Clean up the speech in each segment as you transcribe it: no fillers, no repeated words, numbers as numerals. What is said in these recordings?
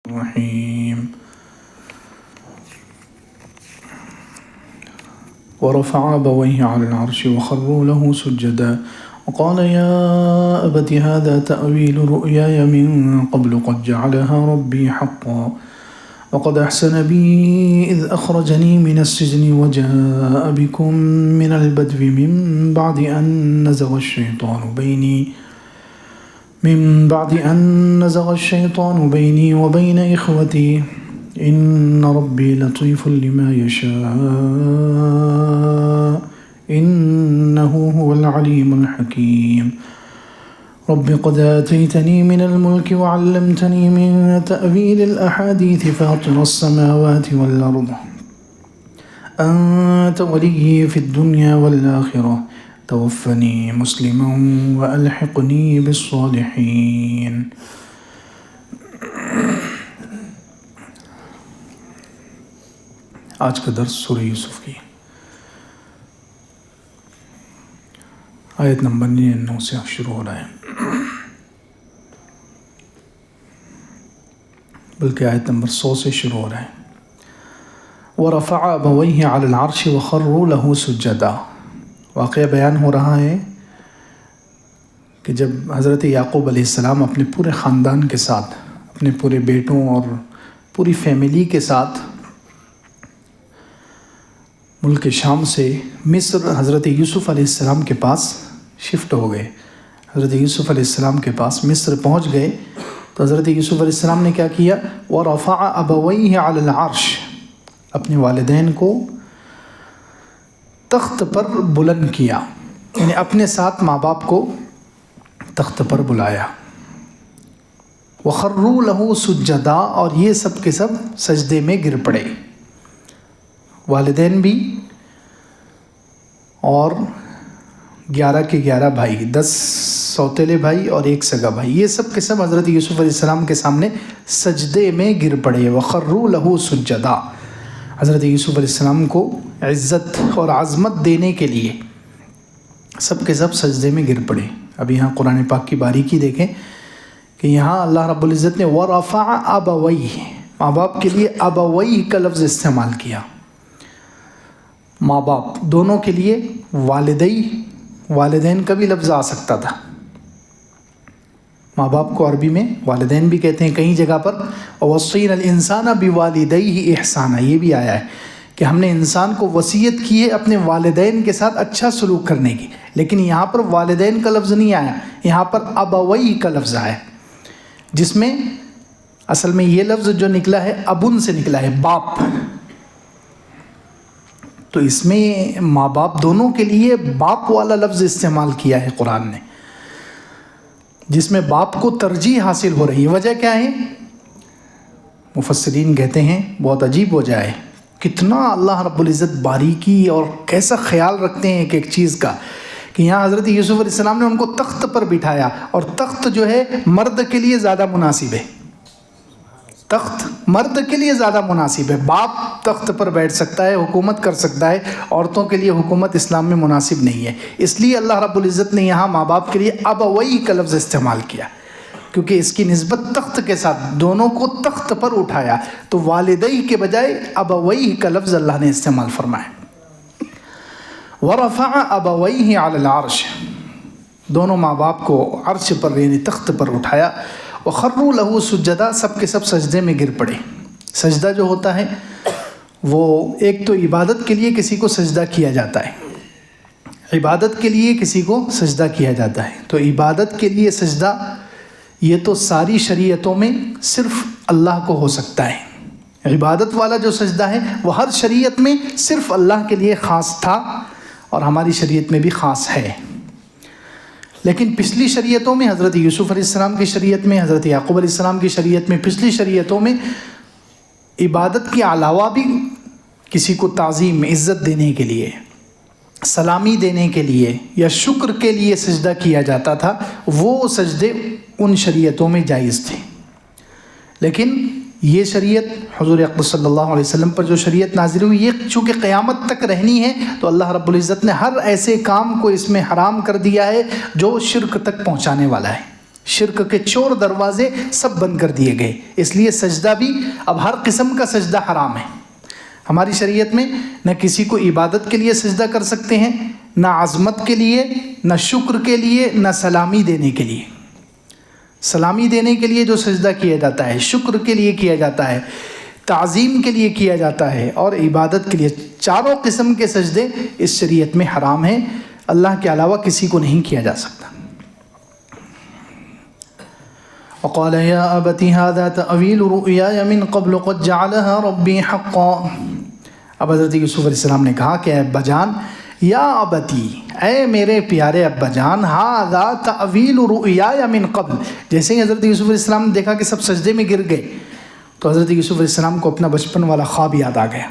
الرحيم. ورفع أبويه على العرش وخروا له سجدا وقال يا أبت هذا تأويل رؤياي من قبل قد جعلها ربي حقا وقد أحسن بي إذ أخرجني من السجن وجاء بكم من البدو من بعد أن نزغ الشيطان بيني وبين إخوتي إن ربي لطيف لما يشاء إنه هو العليم الحكيم. رب قد آتيتني من الملك وعلمتني من تأويل الأحاديث فاطر السماوات والأرض أنت ولي في الدنيا والآخرة توفني مسلما وألحقني بالصالحين. آج کا درس سورہ یوسف کی آیت نمبر 99 سے شروع ہو رہا ہے، بلکہ آیت نمبر 100 سے شروع ہو رہا ہے۔ وَرَفَعَ أَبَوَيْهِ عَلَى الْعَرْشِ وَخَرُّوا لَهُ سُجَّدًا۔ واقعہ بیان ہو رہا ہے کہ جب حضرت یعقوب علیہ السلام اپنے پورے خاندان کے ساتھ، اپنے پورے بیٹوں اور پوری فیملی کے ساتھ ملک شام سے مصر حضرت یوسف علیہ السلام کے پاس شفٹ ہو گئے، حضرت یوسف علیہ السلام کے پاس مصر پہنچ گئے، تو حضرت یوسف علیہ السلام نے کیا کیا؟ وَرَفَعَ أَبَوَيْهِ عَلَى الْعَرْشِ، اپنے والدین کو تخت پر بلند کیا، یعنی اپنے ساتھ ماں باپ کو تخت پر بلایا۔ وَخَرُّوا لَهُ سُجَّدًا، اور یہ سب کے سب سجدے میں گر پڑے، والدین بھی اور 11 کے 11 بھائی، 10 سوتیلے بھائی اور ایک سگا بھائی، یہ سب کے سب حضرت یوسف علیہ السلام کے سامنے سجدے میں گر پڑے۔ وَخَرُّوا لَهُ سُجَّدًا، حضرت یوسف علیہ السلام کو عزت اور عظمت دینے کے لیے سب کے سب سجدے میں گر پڑے۔ اب یہاں قرآن پاک کی باریکی دیکھیں کہ یہاں اللہ رب العزت نے وَرَفَعَ أَبَوَيْهِ، ماں باپ کے لیے ابویہ کا لفظ استعمال کیا۔ ماں باپ دونوں کے لیے والدین کا بھی لفظ آ سکتا تھا۔ ماں باپ کو عربی میں والدین بھی کہتے ہیں، کئی جگہ پر وَوَصَّيْنَا الْإِنسَانَ بِوَالِدَيْهِ إِحْسَانًا، یہ بھی آیا ہے کہ ہم نے انسان کو وصیت کی ہے اپنے والدین کے ساتھ اچھا سلوک کرنے کی، لیکن یہاں پر والدین کا لفظ نہیں آیا، یہاں پر ابویہ کا لفظ آیا، جس میں اصل میں یہ لفظ جو نکلا ہے ابن سے نکلا ہے، باپ، تو اس میں ماں باپ دونوں کے لیے باپ والا لفظ استعمال کیا ہے قرآن نے، جس میں باپ کو ترجیح حاصل ہو رہی ہے۔ وجہ کیا ہے؟ مفسرین کہتے ہیں بہت عجیب وجہ ہے، کتنا اللہ رب العزت باریکی اور کیسا خیال رکھتے ہیں ایک چیز کا، کہ یہاں حضرت یوسف علیہ السلام نے ان کو تخت پر بٹھایا، اور تخت جو ہے مرد کے لیے زیادہ مناسب ہے، تخت مرد کے لیے زیادہ مناسب ہے، باپ تخت پر بیٹھ سکتا ہے، حکومت کر سکتا ہے، عورتوں کے لیے حکومت اسلام میں مناسب نہیں ہے، اس لیے اللہ رب العزت نے یہاں ماں باپ کے لیے ابویہ کا لفظ استعمال کیا، کیونکہ اس کی نسبت تخت کے ساتھ، دونوں کو تخت پر اٹھایا، تو والدیہ کے بجائے ابویہ کا لفظ اللہ نے استعمال فرمایا۔ وَرَفَعَ أَبَوَيْهِ عَلَى الْعَرْشِ، دونوں ماں باپ کو عرش پر یعنی تخت پر اٹھایا۔ وَخَرُّوا لَهُ سُجَّدًا، سب کے سب سجدے میں گر پڑے۔ سجدہ جو ہوتا ہے وہ ایک تو عبادت کے لیے کسی کو سجدہ کیا جاتا ہے، عبادت کے لیے کسی کو سجدہ کیا جاتا ہے، تو عبادت کے لیے سجدہ یہ تو ساری شریعتوں میں صرف اللہ کو ہو سکتا ہے، عبادت والا جو سجدہ ہے وہ ہر شریعت میں صرف اللہ کے لیے خاص تھا اور ہماری شریعت میں بھی خاص ہے، لیکن پچھلی شریعتوں میں، حضرت یوسف علیہ السلام کی شریعت میں، حضرت یعقوب علیہ السلام کی شریعت میں، پچھلی شریعتوں میں عبادت کے علاوہ بھی کسی کو تعظیم، عزت دینے کے لیے، سلامی دینے کے لیے یا شکر کے لیے سجدہ کیا جاتا تھا، وہ سجدے ان شریعتوں میں جائز تھے، لیکن یہ شریعت حضور اقدس صلی اللہ علیہ وسلم پر جو شریعت نازل ہوئی، یہ چونکہ قیامت تک رہنی ہے، تو اللہ رب العزت نے ہر ایسے کام کو اس میں حرام کر دیا ہے جو شرک تک پہنچانے والا ہے، شرک کے چور دروازے سب بند کر دیے گئے. اس لیے سجدہ بھی اب ہر قسم کا سجدہ حرام ہے. ہماری شریعت میں نہ کسی کو عبادت کے لیے سجدہ کر سکتے ہیں، نہ عظمت کے لیے، نہ شکر کے لیے، نہ سلامی دینے کے لیے. سلامی دینے کے لیے جو سجدہ کیا جاتا ہے، شکر کے لیے کیا جاتا ہے، تعظیم کے لیے کیا جاتا ہے، اور عبادت کے لیے، چاروں قسم کے سجدے اس شریعت میں حرام ہیں. اللہ کے علاوہ کسی کو نہیں کیا جا سکتا. وقال يا أبت هذا تأويل رؤياي من قبل قد جعلها ربي حقا. اب حضرت یوسف علیہ السلام نے کہا کہ اے ابا جان، یا ابتی، اے میرے پیارے ابا جان، هذا تأویل رؤیاي من قبل. جیسے ہی حضرت یوسف علیہ السلام نے دیکھا کہ سب سجدے میں گر گئے تو حضرت یوسف علیہ السلام کو اپنا بچپن والا خواب یاد آ گیا.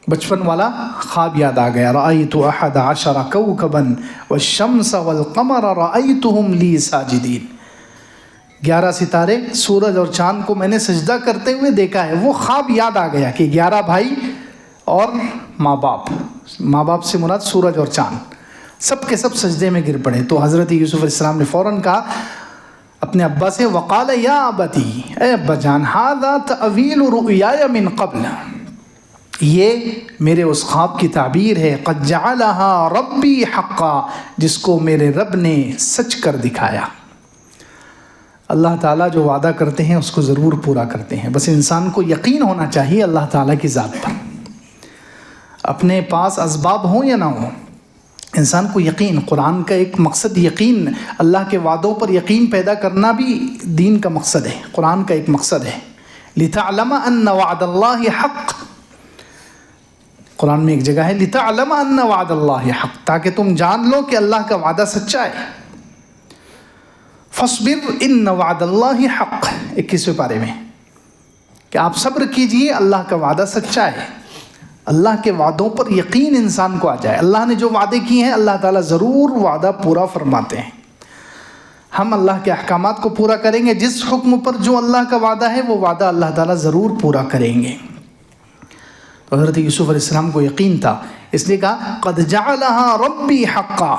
بچپن والا خواب یاد آ گیا. رأیت احد عشر کوكبا والشمس والقمر رأیتهم لی ساجدین. 11 ستارے، سورج اور چاند کو میں نے سجدہ کرتے ہوئے دیکھا ہے. وہ خواب یاد آ گیا کہ 11 بھائی اور ماں باپ سے مراد سورج اور چاند، سب کے سب سجدے میں گر پڑے. تو حضرت یوسف علیہ السلام نے فوراً کہا اپنے ابا سے، وقال یا ابتی، اے ابا جان، ھذا تأویل رؤیاي من قبل، یہ میرے اس خواب کی تعبیر ہے، قد جعلها ربی حقا، جس کو میرے رب نے سچ کر دکھایا. اللہ تعالیٰ جو وعدہ کرتے ہیں اس کو ضرور پورا کرتے ہیں. بس انسان کو یقین ہونا چاہیے اللہ تعالیٰ کی ذات پر. اپنے پاس اسباب ہوں یا نہ ہوں، انسان کو یقین. قرآن کا ایک مقصد یقین، اللہ کے وعدوں پر یقین پیدا کرنا بھی دین کا مقصد ہے، قرآن کا ایک مقصد ہے. لِتَعْلَمَ أَنَّ وَعْدَ اللَّهِ حَقٌّ. قرآن میں ایک جگہ ہے لِتَعْلَمَ أَنَّ وَعْدَ اللَّهِ حَقٌّ، تاکہ تم جان لو کہ اللہ کا وعدہ سچا ہے. فَاصْبِرْ إِنَّ وَعْدَ اللَّهِ حَقٌّ، 21ویں پارے میں، کہ آپ صبر کیجئے، اللہ کا وعدہ سچا ہے. اللہ کے وعدوں پر یقین انسان کو آ جائے. اللہ نے جو وعدے کیے ہیں اللہ تعالیٰ ضرور وعدہ پورا فرماتے ہیں. ہم اللہ کے احکامات کو پورا کریں گے، جس حکم پر جو اللہ کا وعدہ ہے وہ وعدہ اللہ تعالیٰ ضرور پورا کریں گے. تو حضرت یوسف علیہ السلام کو یقین تھا، اس لیے کہا قد جعلها ربی حقا،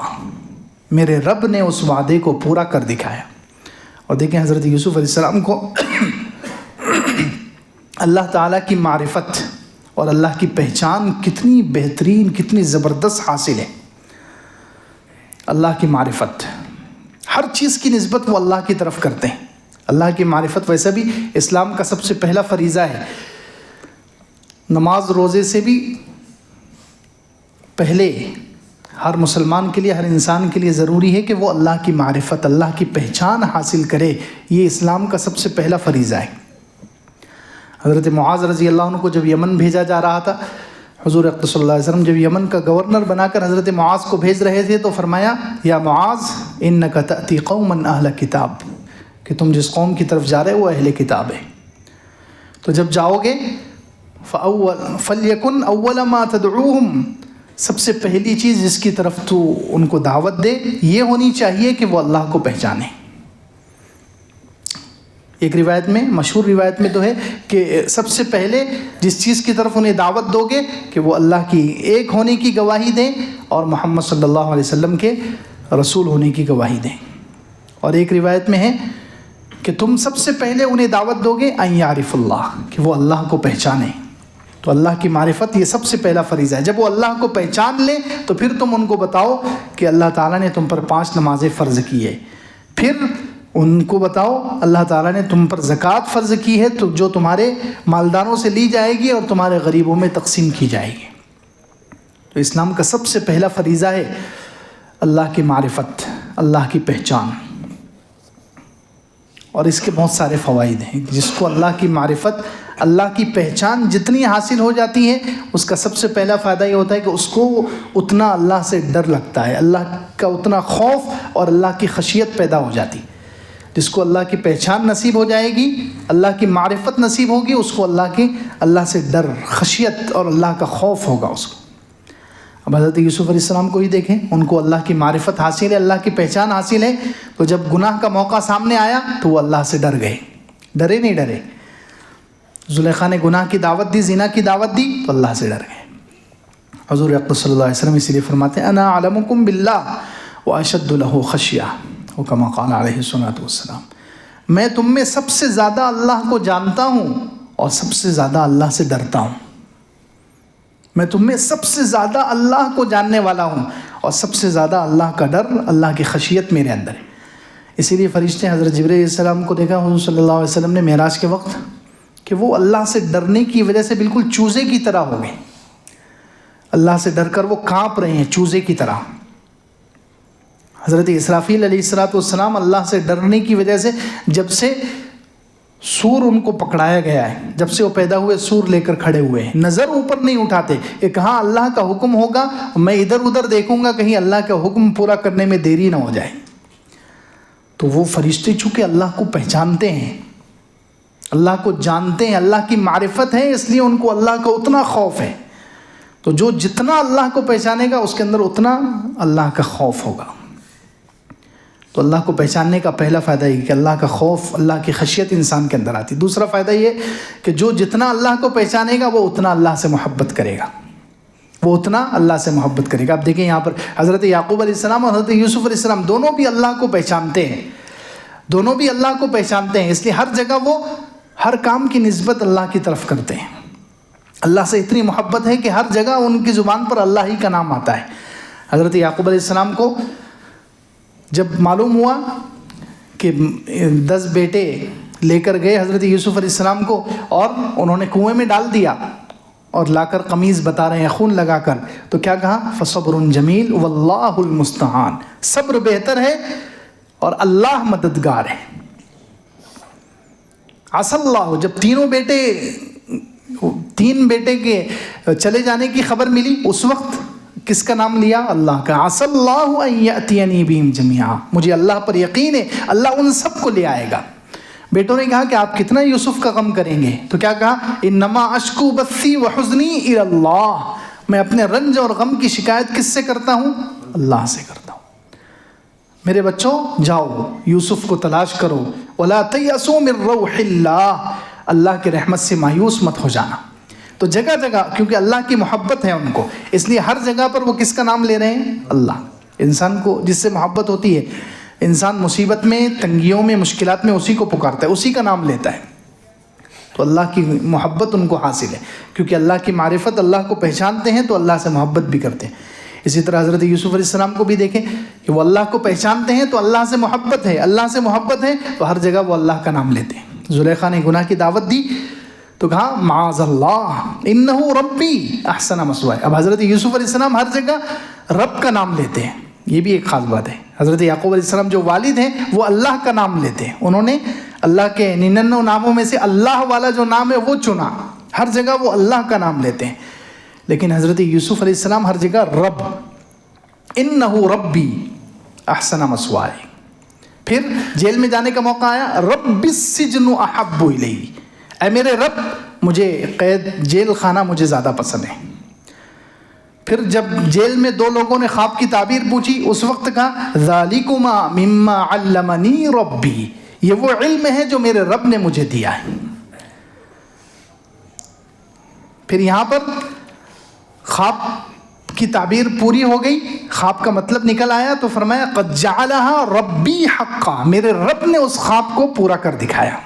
میرے رب نے اس وعدے کو پورا کر دکھایا. اور دیکھیں حضرت یوسف علیہ السلام کو اللہ تعالیٰ کی معرفت اور اللہ کی پہچان کتنی بہترین، کتنی زبردست حاصل ہے. اللہ کی معرفت، ہر چیز کی نسبت وہ اللہ کی طرف کرتے ہیں. اللہ کی معرفت ویسے بھی اسلام کا سب سے پہلا فریضہ ہے. نماز روزے سے بھی پہلے ہر مسلمان کے لیے، ہر انسان کے لیے ضروری ہے کہ وہ اللہ کی معرفت، اللہ کی پہچان حاصل کرے. یہ اسلام کا سب سے پہلا فریضہ ہے. حضرت معاذ رضی اللہ عنہ کو جب یمن بھیجا جا رہا تھا، حضور اقدس صلی اللہ علیہ وسلم جب یمن کا گورنر بنا کر حضرت معاذ کو بھیج رہے تھے تو فرمایا یا معاذ انک تأتی قوما اہل کتاب، کہ تم جس قوم کی طرف جا رہے وہ اہل کتاب ہے. تو جب جاؤ گے فَلْيَكُنْ أَوَّلَ مَا تَدْعُوهُمْ، سب سے پہلی چیز جس کی طرف تو ان کو دعوت دے یہ ہونی چاہیے کہ وہ اللہ کو پہچانے. ایک روایت میں، مشہور روایت میں تو ہے کہ سب سے پہلے جس چیز کی طرف انہیں دعوت دو گے کہ وہ اللہ کی ایک ہونے کی گواہی دیں اور محمد صلی اللہ علیہ وسلم کے رسول ہونے کی گواہی دیں. اور ایک روایت میں ہے کہ تم سب سے پہلے انہیں دعوت دو گے ان یعرف اللہ، کہ وہ اللہ کو پہچانیں. تو اللہ کی معرفت یہ سب سے پہلا فریضہ ہے. جب وہ اللہ کو پہچان لیں تو پھر تم ان کو بتاؤ کہ اللہ تعالیٰ نے تم پر 5 نمازیں فرض کی ہے. پھر ان کو بتاؤ اللہ تعالیٰ نے تم پر زکوٰۃ فرض کی ہے تو جو تمہارے مالداروں سے لی جائے گی اور تمہارے غریبوں میں تقسیم کی جائے گی. تو اسلام کا سب سے پہلا فریضہ ہے اللہ کی معرفت، اللہ کی پہچان. اور اس کے بہت سارے فوائد ہیں. جس کو اللہ کی معرفت، اللہ کی پہچان جتنی حاصل ہو جاتی ہے اس کا سب سے پہلا فائدہ یہ ہوتا ہے کہ اس کو اتنا اللہ سے ڈر لگتا ہے، اللہ کا اتنا خوف اور اللہ کی خشیت پیدا ہو جاتی. جس کو اللہ کی پہچان نصیب ہو جائے گی، اللہ کی معرفت نصیب ہوگی، اس کو اللہ سے ڈر، خشیت اور اللہ کا خوف ہوگا اس کو. اب حضرت یوسف علیہ السلام کو ہی دیکھیں، ان کو اللہ کی معرفت حاصل ہے، اللہ کی پہچان حاصل ہے. تو جب گناہ کا موقع سامنے آیا تو وہ اللہ سے ڈر گئے. ڈرے نہیں ڈرے. زلیخا نے گناہ کی دعوت دی، زنا کی دعوت دی تو اللہ سے ڈر گئے. حضور اقدس صلی اللہ علیہ وسلم اسی لیے فرماتے ہیں انا اعلمکم باللہ واشد لہ خشیہ وہ کما قال علیہ الصلوۃ والسلام، میں تم میں سب سے زیادہ اللہ کو جانتا ہوں اور سب سے زیادہ اللہ سے ڈرتا ہوں. میں تم میں سب سے زیادہ اللہ کو جاننے والا ہوں اور سب سے زیادہ اللہ کا ڈر، اللہ کی خشیت میرے اندر ہے. اسی لیے فرشتے حضرت جبرائیل علیہ السلام کو دیکھا حضور صلی اللہ علیہ وسلم نے معراج کے وقت کہ وہ اللہ سے ڈرنے کی وجہ سے بالکل چوزے کی طرح ہو گئے. اللہ سے ڈر کر وہ کانپ رہے ہیں چوزے کی طرح. حضرت اسرافیل علیہ السلام اللہ سے ڈرنے کی وجہ سے جب سے سور ان کو پکڑایا گیا ہے، جب سے وہ پیدا ہوئے سور لے کر کھڑے ہوئے ہیں، نظر اوپر نہیں اٹھاتے کہ کہاں اللہ کا حکم ہوگا میں ادھر ادھر دیکھوں گا کہیں اللہ کا حکم پورا کرنے میں دیری نہ ہو جائے. تو وہ فرشتے چونکہ اللہ کو پہچانتے ہیں، اللہ کو جانتے ہیں، اللہ کی معرفت ہے، اس لیے ان کو اللہ کا اتنا خوف ہے. تو جو جتنا اللہ کو پہچانے گا اس کے اندر اتنا اللہ کا خوف ہوگا. تو اللہ کو پہچاننے کا پہلا فائدہ یہ کہ اللہ کا خوف، اللہ کی خشیت انسان کے اندر آتی. دوسرا فائدہ یہ کہ جو جتنا اللہ کو پہچانے گا وہ اتنا اللہ سے محبت کرے گا، وہ اتنا اللہ سے محبت کرے گا. آپ دیکھیں یہاں پر حضرت یعقوب علیہ السلام اور حضرت یوسف علیہ السلام دونوں بھی اللہ کو پہچانتے ہیں، دونوں بھی اللہ کو پہچانتے ہیں، اس لیے ہر جگہ وہ ہر کام کی نسبت اللہ کی طرف کرتے ہیں. اللہ سے اتنی محبت ہے کہ ہر جگہ ان کی زبان پر اللہ ہی کا نام آتا ہے. حضرت یعقوب علیہ السلام کو جب معلوم ہوا کہ 10 بیٹے لے کر گئے حضرت یوسف علیہ السلام کو اور انہوں نے کنویں میں ڈال دیا اور لا کر قمیض بتا رہے ہیں خون لگا کر، تو کیا کہا؟ فصبر جمیل واللہ المستعان، صبر بہتر ہے اور اللہ مددگار ہے. عسى اللہ، جب تین بیٹے کے چلے جانے کی خبر ملی اس وقت کس کا نام لیا؟ اللہ کا. عسى اللہ ان یأتینی بہم جمیعا، مجھے اللہ پر یقین ہے اللہ ان سب کو لے آئے گا. بیٹوں نے کہا کہ آپ کتنا یوسف کا غم کریں گے؟ تو کیا کہا؟ انما اشکو بثی وحزنی الی اللہ، میں اپنے رنج اور غم کی شکایت کس سے کرتا ہوں؟ اللہ سے کرتا ہوں. میرے بچوں جاؤ یوسف کو تلاش کرو، ولا تیأسوا من روح اللہ، اللہ کی رحمت سے مایوس مت ہو جانا. تو جگہ جگہ کیونکہ اللہ کی محبت ہے ان کو، اس لیے ہر جگہ پر وہ کس کا نام لے رہے ہیں؟ اللہ. انسان کو جس سے محبت ہوتی ہے، انسان مصیبت میں، تنگیوں میں، مشکلات میں اسی کو پکارتا ہے، اسی کا نام لیتا ہے. تو اللہ کی محبت ان کو حاصل ہے کیونکہ اللہ کی معرفت، اللہ کو پہچانتے ہیں تو اللہ سے محبت بھی کرتے ہیں. اسی طرح حضرت یوسف علیہ السلام کو بھی دیکھیں کہ وہ اللہ کو پہچانتے ہیں تو اللہ سے محبت ہے، اللہ سے محبت ہے تو ہر جگہ وہ اللہ کا نام لیتے ہیں. زلیخا نے گناہ کی دعوت دی تو کہا معاذ اللہ انہ ربی احسن مثوای. اب حضرت یوسف علیہ السلام ہر جگہ رب کا نام لیتے ہیں، یہ بھی ایک خاص بات ہے. حضرت یعقوب علیہ السلام جو والد ہیں وہ اللہ کا نام لیتے ہیں، انہوں نے اللہ کے 99 ناموں میں سے اللہ والا جو نام ہے وہ چنا، ہر جگہ وہ اللہ کا نام لیتے ہیں. لیکن حضرت یوسف علیہ السلام ہر جگہ رب، انہ ربی احسن مثوای. پھر جیل میں جانے کا موقع آیا، رب السجن احب الی، اے میرے رب مجھے قید، جیل خانہ مجھے زیادہ پسند ہے. پھر جب جیل میں 2 لوگوں نے خواب کی تعبیر پوچھی اس وقت کہا ذالکما مما علمنی ربی، یہ وہ علم ہے جو میرے رب نے مجھے دیا ہے. پھر یہاں پر خواب کی تعبیر پوری ہو گئی، خواب کا مطلب نکل آیا تو فرمایا قد جعلہا ربی حقا، میرے رب نے اس خواب کو پورا کر دکھایا.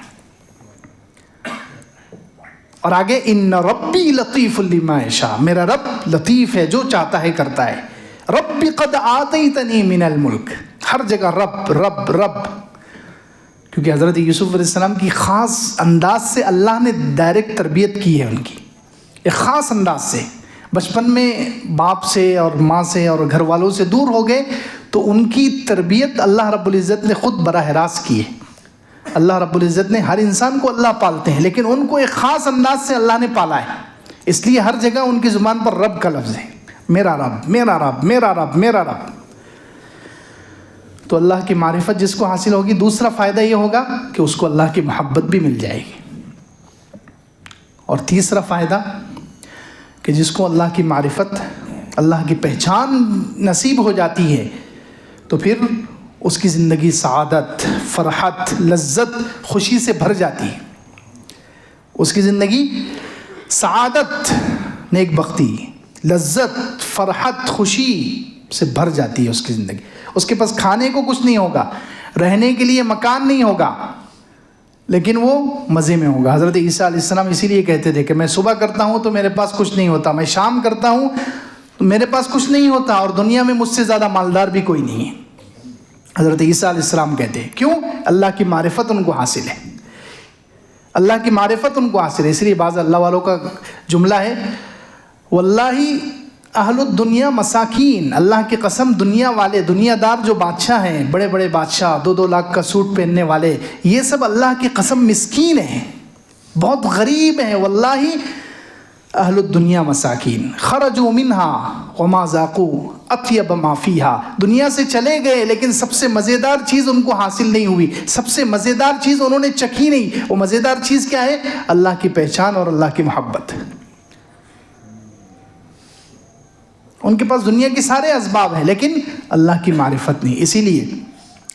اور آگے ان ربی لطیف لما یشاء، میرا رب لطیف ہے، جو چاہتا ہے کرتا ہے. رب قد آتیتنی من الملک، ہر جگہ رب رب رب، کیونکہ حضرت یوسف علیہ السلام کی خاص انداز سے اللہ نے ڈائریکٹ تربیت کی ہے، ان کی ایک خاص انداز سے. بچپن میں باپ سے اور ماں سے اور گھر والوں سے دور ہو گئے تو ان کی تربیت اللہ رب العزت نے خود براہ راست کی ہے. اللہ رب العزت نے، ہر انسان کو اللہ پالتے ہیں لیکن ان کو ایک خاص انداز سے اللہ نے پالا ہے، اس لیے ہر جگہ ان کی زبان پر رب کا لفظ ہے، میرا رب میرا رب میرا رب میرا رب. تو اللہ کی معرفت جس کو حاصل ہوگی، دوسرا فائدہ یہ ہوگا کہ اس کو اللہ کی محبت بھی مل جائے گی. اور تیسرا فائدہ کہ جس کو اللہ کی معرفت، اللہ کی پہچان نصیب ہو جاتی ہے تو پھر اس کی زندگی سعادت، فرحت، لذت، خوشی سے بھر جاتی ہے. اس کی زندگی سعادت، نیک بختی، لذت، فرحت، خوشی سے بھر جاتی ہے اس کی زندگی. اس کے پاس کھانے کو کچھ نہیں ہوگا، رہنے کے لیے مکان نہیں ہوگا لیکن وہ مزے میں ہوگا۔ حضرت عیسیٰ علیہ السلام اسی لیے کہتے تھے کہ میں صبح کرتا ہوں تو میرے پاس کچھ نہیں ہوتا، میں شام کرتا ہوں تو میرے پاس کچھ نہیں ہوتا، اور دنیا میں مجھ سے زیادہ مالدار بھی کوئی نہیں ہے۔ حضرت عیسیٰ علیہ السلام کہتے ہیں کیوں؟ اللہ کی معرفت ان کو حاصل ہے، اللہ کی معرفت ان کو حاصل ہے۔ اس لیے بعض اللہ والوں کا جملہ ہے واللہ اہل الدنیا مساکین، اللہ کی قسم دنیا والے، دنیا دار جو بادشاہ ہیں، بڑے بڑے بادشاہ 2-2 لاکھ کا سوٹ پہننے والے، یہ سب اللہ کی قسم مسکین ہیں، بہت غریب ہیں۔ واللہ اہل الدنیا مساکین خرجوا منها وما ذاقوا اطیب ما فیہا، دنیا سے چلے گئے لیکن سب سے مزیدار چیز ان کو حاصل نہیں ہوئی، سب سے مزیدار چیز انہوں نے چکھی نہیں۔ وہ مزیدار چیز کیا ہے؟ اللہ کی پہچان اور اللہ کی محبت۔ ان کے پاس دنیا کے سارے اسباب ہیں لیکن اللہ کی معرفت نہیں۔ اسی لیے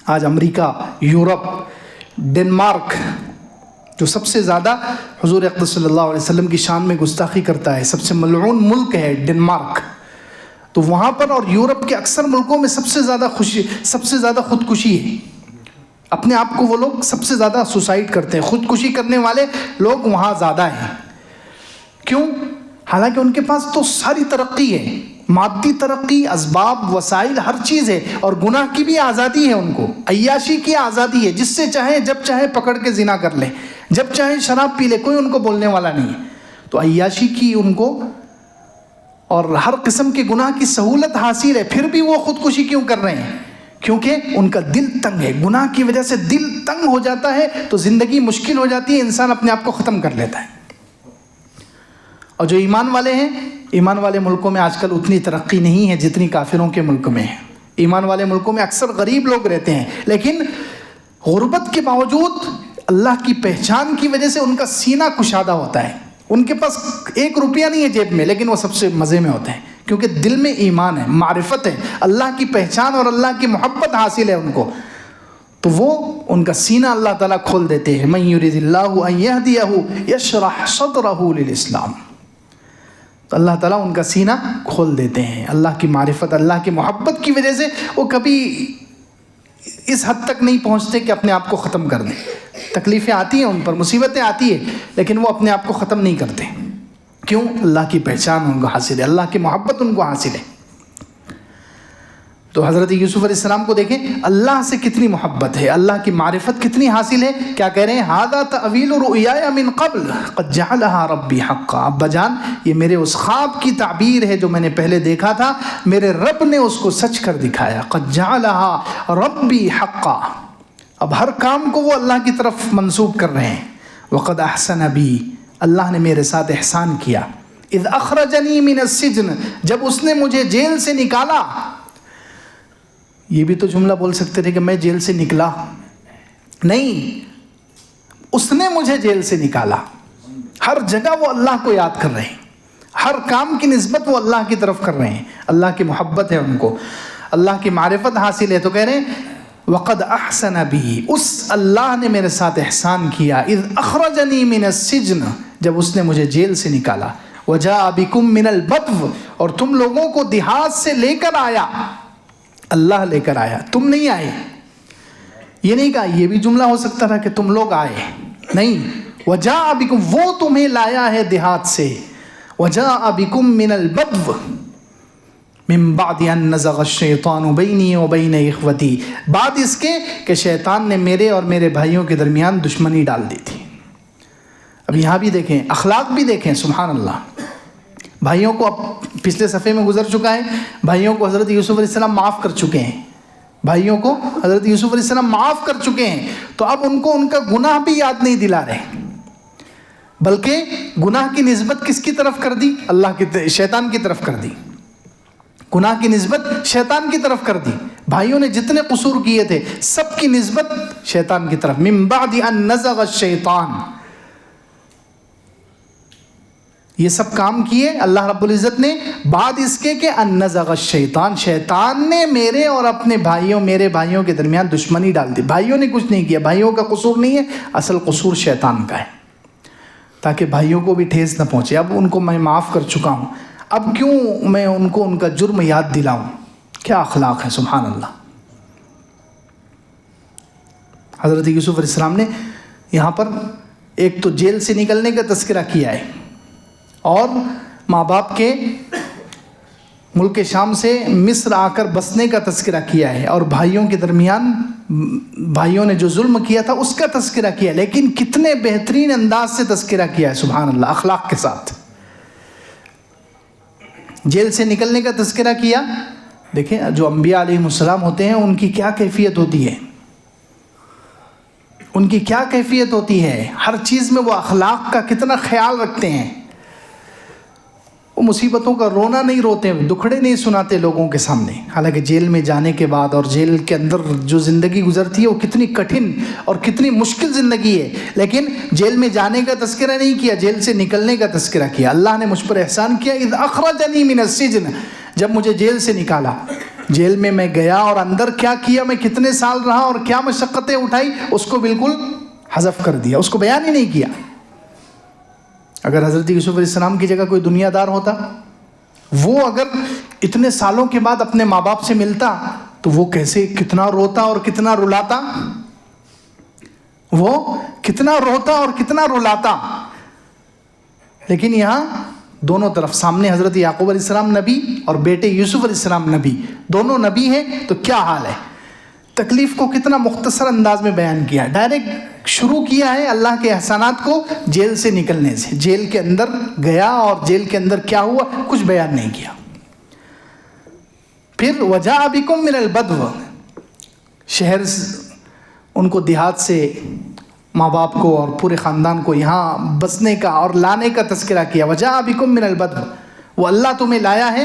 آج امریکہ، یورپ، ڈنمارک جو سب سے زیادہ حضور اقدس صلی اللہ علیہ وسلم کی شان میں گستاخی کرتا ہے، سب سے ملعون ملک ہے ڈنمارک، تو وہاں پر اور یورپ کے اکثر ملکوں میں سب سے زیادہ خودکشی ہے۔ اپنے آپ کو وہ لوگ سب سے زیادہ سوسائڈ کرتے ہیں، خودکشی کرنے والے لوگ وہاں زیادہ ہیں۔ کیوں؟ حالانکہ ان کے پاس تو ساری ترقی ہے، مادی ترقی، اسباب، وسائل، ہر چیز ہے، اور گناہ کی بھی آزادی ہے، ان کو عیاشی کی آزادی ہے، جس سے چاہے جب چاہے پکڑ کے زنا کر لے، جب چاہے شراب پی لے، کوئی ان کو بولنے والا نہیں ہے۔ تو عیاشی کی ان کو اور ہر قسم کے گناہ کی سہولت حاصل ہے، پھر بھی وہ خودکشی کیوں کر رہے ہیں؟ کیونکہ ان کا دل تنگ ہے، گناہ کی وجہ سے دل تنگ ہو جاتا ہے تو زندگی مشکل ہو جاتی ہے، انسان اپنے آپ کو ختم کر لیتا ہے۔ اور جو ایمان والے ہیں، ایمان والے ملکوں میں آج کل اتنی ترقی نہیں ہے جتنی کافروں کے ملک میں ہے۔ ایمان والے ملکوں میں اکثر غریب لوگ رہتے ہیں لیکن غربت کے باوجود اللہ کی پہچان کی وجہ سے ان کا سینہ کشادہ ہوتا ہے، ان کے پاس 1 روپیہ نہیں ہے جیب میں لیکن وہ سب سے مزے میں ہوتے ہیں، کیونکہ دل میں ایمان ہے، معرفت ہے، اللہ کی پہچان اور اللہ کی محبت حاصل ہے ان کو، تو وہ ان کا سینہ اللہ تعالیٰ کھول دیتے ہیں۔ من یرید اللہ ان یہدیہ یشرح صدرہ للاسلام، تو اللہ تعالیٰ ان کا سینہ کھول دیتے ہیں۔ اللہ کی معرفت، اللہ کی محبت کی وجہ سے وہ کبھی اس حد تک نہیں پہنچتے کہ اپنے آپ کو ختم کر دیں۔ تکلیفیں آتی ہیں ان پر، مصیبتیں آتی ہیں، لیکن وہ اپنے آپ کو ختم نہیں کرتے۔ کیوں؟ اللہ کی پہچان ان کو حاصل ہے، اللہ کی محبت ان کو حاصل ہے۔ تو حضرت یوسف علیہ السلام کو دیکھیں، اللہ سے کتنی محبت ہے، اللہ کی معرفت کتنی حاصل ہے۔ کیا کہہ رہے ہیں؟ ھذا تأویل رؤیایا من قبل قد جعلها ربی حقا، ابا جان یہ میرے اس خواب کی تعبیر ہے جو میں نے پہلے دیکھا تھا، میرے رب نے اس کو سچ کر دکھایا۔ قد جعلها ربی حقا، اب ہر کام کو وہ اللہ کی طرف منسوب کر رہے ہیں۔ وقد احسن بی، اللہ نے میرے ساتھ احسان کیا۔ اذ اخرجنی من السجن، جب اس نے مجھے جیل سے نکالا۔ یہ بھی تو جملہ بول سکتے تھے کہ میں جیل سے نکلا، نہیں، اس نے مجھے جیل سے نکالا۔ ہر جگہ وہ اللہ کو یاد کر رہے ہیں، ہر کام کی نسبت وہ اللہ کی طرف کر رہے ہیں، اللہ کی محبت ہے ان کو، اللہ کی معرفت حاصل ہے۔ تو کہہ رہے ہیں وقد احسن بی، اس اللہ نے میرے ساتھ احسان کیا۔ اذ اخرجنی من السجن، جب اس نے مجھے جیل سے نکالا۔ وجاء بکم من البدو، اور تم لوگوں کو دیہات سے لے کر آیا، اللہ لے کر آیا، تم نہیں آئے۔ یہ نہیں کہا، یہ بھی جملہ ہو سکتا تھا کہ تم لوگ آئے، نہیں، وجاء بکم، وہ تمہیں لایا ہے دیہات سے۔ وجاء بکم من البدو من بعد ان نزغ الشیطان بینی وبین اخوتی، بعد اس کے کہ شیطان نے میرے اور میرے بھائیوں کے درمیان دشمنی ڈال دی تھی۔ اب یہاں بھی دیکھیں، اخلاق بھی دیکھیں، سبحان اللہ۔ بھائیوں کو، اب پچھلے صفحے میں گزر چکا ہے، بھائیوں کو حضرت یوسف علیہ السلام معاف کر چکے ہیں، بھائیوں کو حضرت یوسف علیہ السلام معاف کر چکے ہیں، تو اب ان کو ان کا گناہ بھی یاد نہیں دلا رہے، بلکہ گناہ کی نسبت کس کی طرف کر دی؟ اللہ کی، شیطان کی طرف کر دی، گناہ کی نسبت شیطان کی طرف کر دی۔ بھائیوں نے جتنے قصور کیے تھے سب کی نسبت شیطان کی طرف۔ من بعد ان نزغ الشیطان، یہ سب کام کیے اللہ رب العزت نے بعد اس کے کہ ان نزغ الشیطان، شیطان نے میرے اور اپنے بھائیوں، میرے بھائیوں کے درمیان دشمنی ڈال دی۔ بھائیوں نے کچھ نہیں کیا، بھائیوں کا قصور نہیں ہے، اصل قصور شیطان کا ہے، تاکہ بھائیوں کو بھی ٹھیس نہ پہنچے۔ اب ان کو میں معاف کر چکا ہوں، اب کیوں میں ان کو ان کا جرم یاد دلاؤں؟ کیا اخلاق ہے، سبحان اللہ۔ حضرت یوسف علیہ السلام نے یہاں پر ایک تو جیل سے نکلنے کا تذکرہ کیا ہے، اور ماں باپ کے ملک شام سے مصر آ کر بسنے کا تذکرہ کیا ہے، اور بھائیوں کے درمیان بھائیوں نے جو ظلم کیا تھا اس کا تذکرہ کیا، لیکن کتنے بہترین انداز سے تذکرہ کیا ہے، سبحان اللہ، اخلاق کے ساتھ۔ جیل سے نکلنے کا تذکرہ کیا، دیکھیں جو انبیاء علیہ السلام ہوتے ہیں ان کی کیا کیفیت ہوتی ہے، ان کی کیا کیفیت ہوتی ہے، ہر چیز میں وہ اخلاق کا کتنا خیال رکھتے ہیں۔ وہ مصیبتوں کا رونا نہیں روتے، دکھڑے نہیں سناتے لوگوں کے سامنے، حالانکہ جیل میں جانے کے بعد اور جیل کے اندر جو زندگی گزرتی ہے وہ کتنی کٹھن اور کتنی مشکل زندگی ہے، لیکن جیل میں جانے کا تذکرہ نہیں کیا، جیل سے نکلنے کا تذکرہ کیا۔ اللہ نے مجھ پر احسان کیا، اذ اخرجنی من السجن، جب مجھے جیل سے نکالا، جیل میں گیا اور اندر کیا کیا، میں کتنے سال رہا اور کیا مشقتیں اٹھائی، اس کو بالکل حذف کر دیا، اس کو بیان ہی نہیں کیا۔ اگر حضرت یوسف علیہ السلام کی جگہ کوئی دنیا دار ہوتا، وہ اگر اتنے سالوں کے بعد اپنے ماں باپ سے ملتا تو وہ کیسے کتنا روتا اور کتنا رلاتا، وہ کتنا روتا اور کتنا رلاتا۔ لیکن یہاں دونوں طرف سامنے حضرت یعقوب علیہ السلام نبی اور بیٹے یوسف علیہ السلام نبی، دونوں نبی ہیں، تو کیا حال ہے، تکلیف کو کتنا مختصر انداز میں بیان کیا، ڈائریکٹ شروع کیا ہے اللہ کے احسانات کو جیل سے نکلنے سے، جیل کے اندر گیا اور جیل کے اندر کیا ہوا کچھ بیان نہیں کیا۔ پھر وجاء بکم من البدو، شہر ان کو دیہات سے ماں باپ کو اور پورے خاندان کو یہاں بسنے کا اور لانے کا تذکرہ کیا، وجاء بکم من البدو، وہ اللہ تمہیں لایا ہے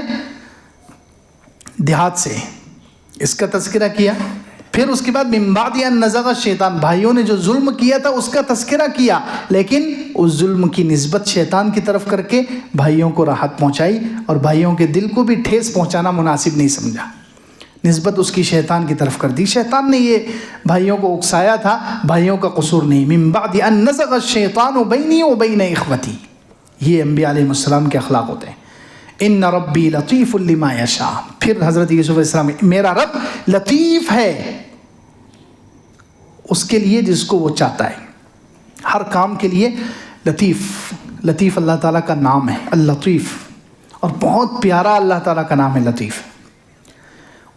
دیہات سے، اس کا تذکرہ کیا۔ پھر اس کے بعد من بعد ان نزغ الشیطان، بھائیوں نے جو ظلم کیا تھا اس کا تذکرہ کیا، لیکن اس ظلم کی نسبت شیطان کی طرف کر کے بھائیوں کو راحت پہنچائی، اور بھائیوں کے دل کو بھی ٹھیس پہنچانا مناسب نہیں سمجھا، نسبت اس کی شیطان کی طرف کر دی، شیطان نے یہ بھائیوں کو اکسایا تھا، بھائیوں کا قصور نہیں۔ من بعد ان نزغ الشیطان بینی و بین اخوتی، یہ انبیاء علیہ السلام کے اخلاق ہوتے ہیں۔ ان ربی لطیف لما یشاء، پھر حضرت یوسف علیہ السلام، میرا رب لطیف ہے اس کے لیے جس کو وہ چاہتا ہے، ہر کام کے لیے لطیف، لطیف اللہ تعالیٰ کا نام ہے اللطیف، اور بہت پیارا اللہ تعالیٰ کا نام ہے لطیف۔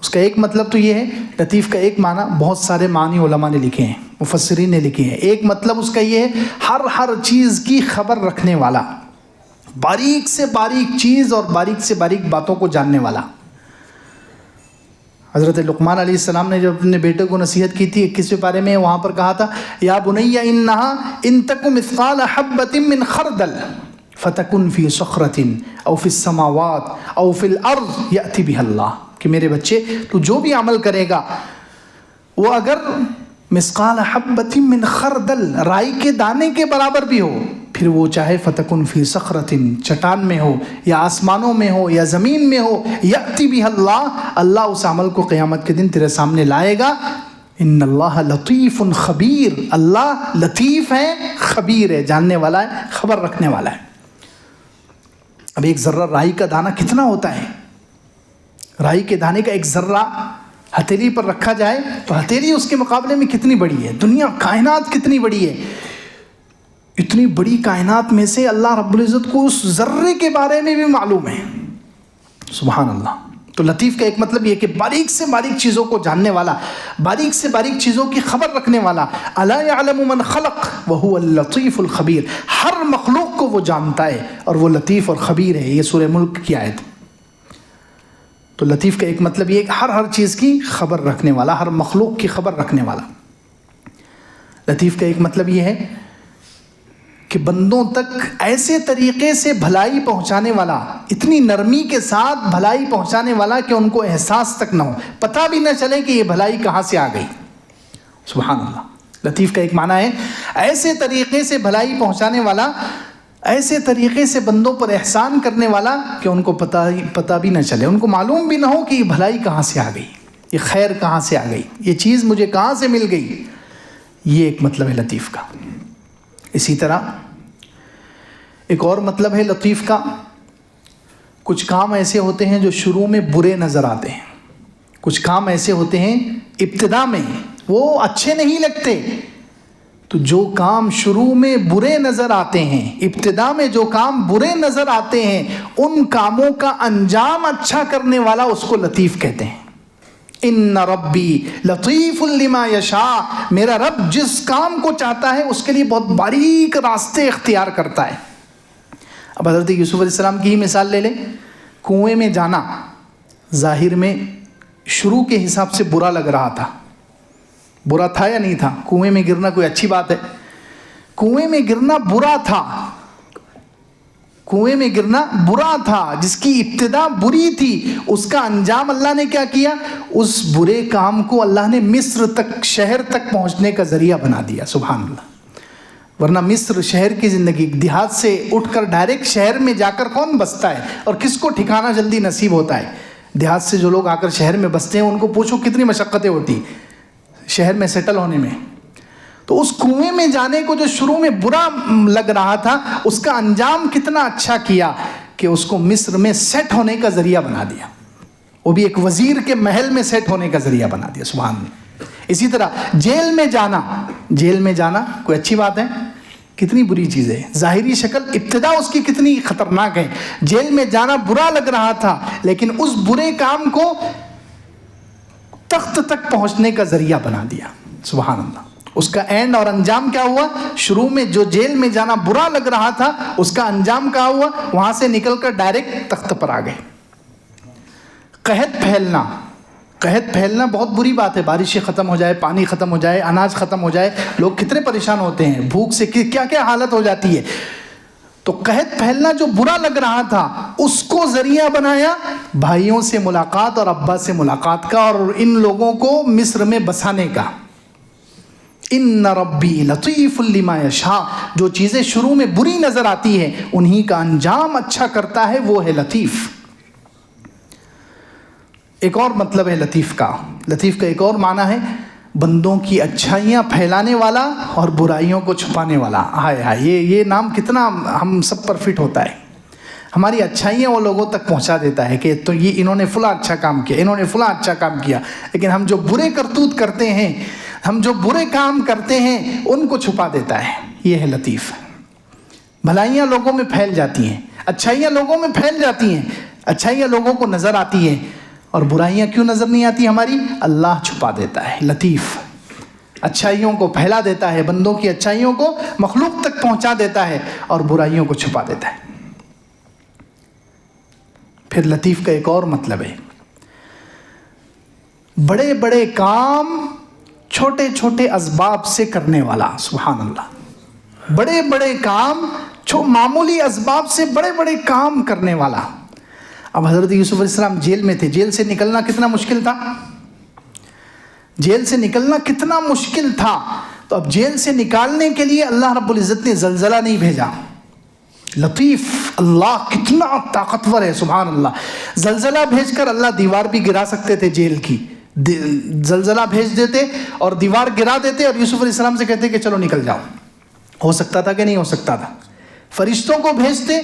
اس کا ایک مطلب تو یہ ہے، لطیف کا ایک معنی بہت سارے معنی علماء نے لکھے ہیں، مفسرین نے لکھے ہیں۔ ایک مطلب اس کا یہ ہے ہر چیز کی خبر رکھنے والا، باریک سے باریک چیز اور باریک سے باریک باتوں کو جاننے والا۔ حضرت لقمان علیہ السلام نے جب اپنے بیٹے کو نصیحت کی تھی 21ویں پارے میں، وہاں پر کہا تھا یا بنی انہا ان تک مثقال حبۃ من خردل فتکن فی صخرۃ او فی السماوات او فی الارض یأتی بها اللہ، کہ میرے بچے تو جو بھی عمل کرے گا وہ اگر مثقال حبۃ من خردل، رائی کے دانے کے برابر بھی ہو، پھر وہ چاہے فتکن فی صخرۃ، چٹان میں ہو یا آسمانوں میں ہو یا زمین میں ہو، یأتی بها اللہ، اللہ اس عمل کو قیامت کے دن تیرے سامنے لائے گا۔ ان اللہ لطیف خبیر، اللہ لطیف ہے، خبیر ہے، جاننے والا ہے، خبر رکھنے والا ہے۔ اب ایک ذرہ رائی کا دانہ کتنا ہوتا ہے، رائی کے دانے کا ایک ذرہ ہتھیلی پر رکھا جائے تو ہتھیلی اس کے مقابلے میں کتنی بڑی ہے، دنیا کائنات کتنی بڑی ہے، اتنی بڑی کائنات میں سے اللہ رب العزت کو اس ذرے کے بارے میں بھی معلوم ہے، سبحان اللہ۔ تو لطیف کا ایک مطلب یہ کہ باریک سے باریک چیزوں کو جاننے والا، باریک سے باریک چیزوں کی خبر رکھنے والا۔ الا یعلم من خلق وهو اللطیف الخبیر، ہر مخلوق کو وہ جانتا ہے اور وہ لطیف اور خبیر ہے۔ یہ سورہ ملک کی آیت۔ تو لطیف کا ایک مطلب یہ کہ ہر چیز کی خبر رکھنے والا، ہر مخلوق کی خبر رکھنے والا۔ لطیف کا ایک مطلب یہ ہے کہ بندوں تک ایسے طریقے سے بھلائی پہنچانے والا، اتنی نرمی کے ساتھ بھلائی پہنچانے والا کہ ان کو احساس تک نہ ہو، پتہ بھی نہ چلے کہ یہ بھلائی کہاں سے آ گئی، سبحان اللہ۔ لطیف کا ایک معنی ہے ایسے طریقے سے بھلائی پہنچانے والا، ایسے طریقے سے بندوں پر احسان کرنے والا کہ ان کو پتہ بھی نہ چلے، ان کو معلوم بھی نہ ہو کہ یہ بھلائی کہاں سے آ گئی، یہ خیر کہاں سے آ گئی، یہ چیز مجھے کہاں سے مل گئی۔ یہ ایک مطلب ہے لطیف کا۔ اسی طرح ایک اور مطلب ہے لطیف کا، کچھ کام ایسے ہوتے ہیں جو شروع میں برے نظر آتے ہیں، کچھ کام ایسے ہوتے ہیں ابتدا میں وہ اچھے نہیں لگتے. تو جو کام شروع میں برے نظر آتے ہیں، ابتدا میں جو کام برے نظر آتے ہیں، ان کاموں کا انجام اچھا کرنے والا اس کو لطیف کہتے ہیں. ان ربی لطیف لما یشاء، میرا رب جس کام کو چاہتا ہے اس کے لیے بہت باریک راستے اختیار کرتا ہے. اب حضرت یوسف علیہ السلام کی ہی مثال لے لیں. کنویں میں جانا ظاہر میں شروع کے حساب سے برا لگ رہا تھا. برا تھا یا نہیں تھا؟ کنویں میں گرنا کوئی اچھی بات ہے؟ کنویں میں گرنا برا تھا. کنویں میں گرنا برا تھا. جس کی ابتدا بری تھی اس کا انجام اللہ نے کیا کیا؟ اس برے کام کو اللہ نے مصر تک، شہر تک پہنچنے کا ذریعہ بنا دیا. سبحان اللہ. ورنہ مصر شہر کی زندگی، دیہات سے اٹھ کر ڈائریکٹ شہر میں جا کر کون بستا ہے؟ اور کس کو ٹھکانہ جلدی نصیب ہوتا ہے؟ دیہات سے جو لوگ آ کر شہر میں بستے ہیں ان کو پوچھو کتنی مشقتیں ہوتی شہر میں سیٹل ہونے میں. تو اس کنویں میں جانے کو جو شروع میں برا لگ رہا تھا، اس کا انجام کتنا اچھا کیا کہ اس کو مصر میں سیٹ ہونے کا ذریعہ بنا دیا. وہ بھی ایک وزیر کے محل میں سیٹ ہونے کا ذریعہ بنا دیا. سبحان اللہ. اسی طرح جیل میں جانا، جیل میں جانا کوئی اچھی بات ہے؟ کتنی بری چیز ہے. ظاہری شکل ابتدا اس کی کتنی خطرناک ہے. جیل میں جانا برا لگ رہا تھا، لیکن اس برے کام کو تخت تک پہنچنے کا ذریعہ بنا دیا. سبحان اللہ. اس کا اینڈ اور انجام کیا ہوا؟ شروع میں جو جیل میں جانا برا لگ رہا تھا اس کا انجام کیا ہوا؟ وہاں سے نکل کر ڈائریکٹ تخت پر آ گئے. قحط پھیلنا، قحط پھیلنا بہت بری بات ہے. بارشیں ختم ہو جائے، پانی ختم ہو جائے، اناج ختم ہو جائے، لوگ کتنے پریشان ہوتے ہیں، بھوک سے کیا کیا حالت ہو جاتی ہے. تو قحط پھیلنا جو برا لگ رہا تھا اس کو ذریعہ بنایا بھائیوں سے ملاقات اور ابا سے ملاقات کا، اور ان لوگوں کو مصر میں بسانے کا. ان ربی لطیف لما یشاء، جو چیزیں شروع میں بری نظر آتی ہیں انہی کا انجام اچھا کرتا ہے، وہ ہے لطیف. ایک اور مطلب ہے لطیف کا. لطیف کا ایک اور معنی ہے بندوں کی اچھائیاں پھیلانے والا اور برائیوں کو چھپانے والا. ہائے ہائے، یہ نام کتنا ہم سب پر فٹ ہوتا ہے. ہماری اچھائیاں وہ لوگوں تک پہنچا دیتا ہے کہ تو یہ انہوں نے فلاں اچھا کام کیا، انہوں نے فلاں اچھا کام کیا، لیکن ہم جو برے کرتوت کرتے ہیں، ہم جو برے کام کرتے ہیں ان کو چھپا دیتا ہے. یہ ہے لطیف. بھلائیاں لوگوں میں پھیل جاتی ہیں، اچھائیاں لوگوں میں پھیل جاتی ہیں، اچھائیاں لوگوں کو نظر آتی ہیں، اور برائیاں کیوں نظر نہیں آتی ہماری؟ اللہ چھپا دیتا ہے. لطیف اچھائیوں کو پھیلا دیتا ہے، بندوں کی اچھائیوں کو مخلوق تک پہنچا دیتا ہے اور برائیوں کو چھپا دیتا ہے. پھر لطیف کا ایک اور مطلب ہے بڑے بڑے کام چھوٹے چھوٹے اسباب سے کرنے والا. سبحان اللہ. بڑے بڑے کام معمولی اسباب سے بڑے بڑے کام کرنے والا. اب حضرت یوسف علیہ السلام جیل میں تھے. جیل سے نکلنا کتنا مشکل تھا؟ جیل سے نکلنا کتنا مشکل تھا. تو اب جیل سے نکالنے کے لیے اللہ رب العزت نے زلزلہ نہیں بھیجا. لطیف اللہ کتنا طاقتور ہے. سبحان اللہ. زلزلہ بھیج کر اللہ دیوار بھی گرا سکتے تھے جیل کی. زلزلہ بھیج دیتے اور دیوار گرا دیتے اور یوسف علیہ السلام سے کہتے کہ چلو نکل جاؤ. ہو سکتا تھا کہ نہیں ہو سکتا تھا؟ فرشتوں کو بھیجتے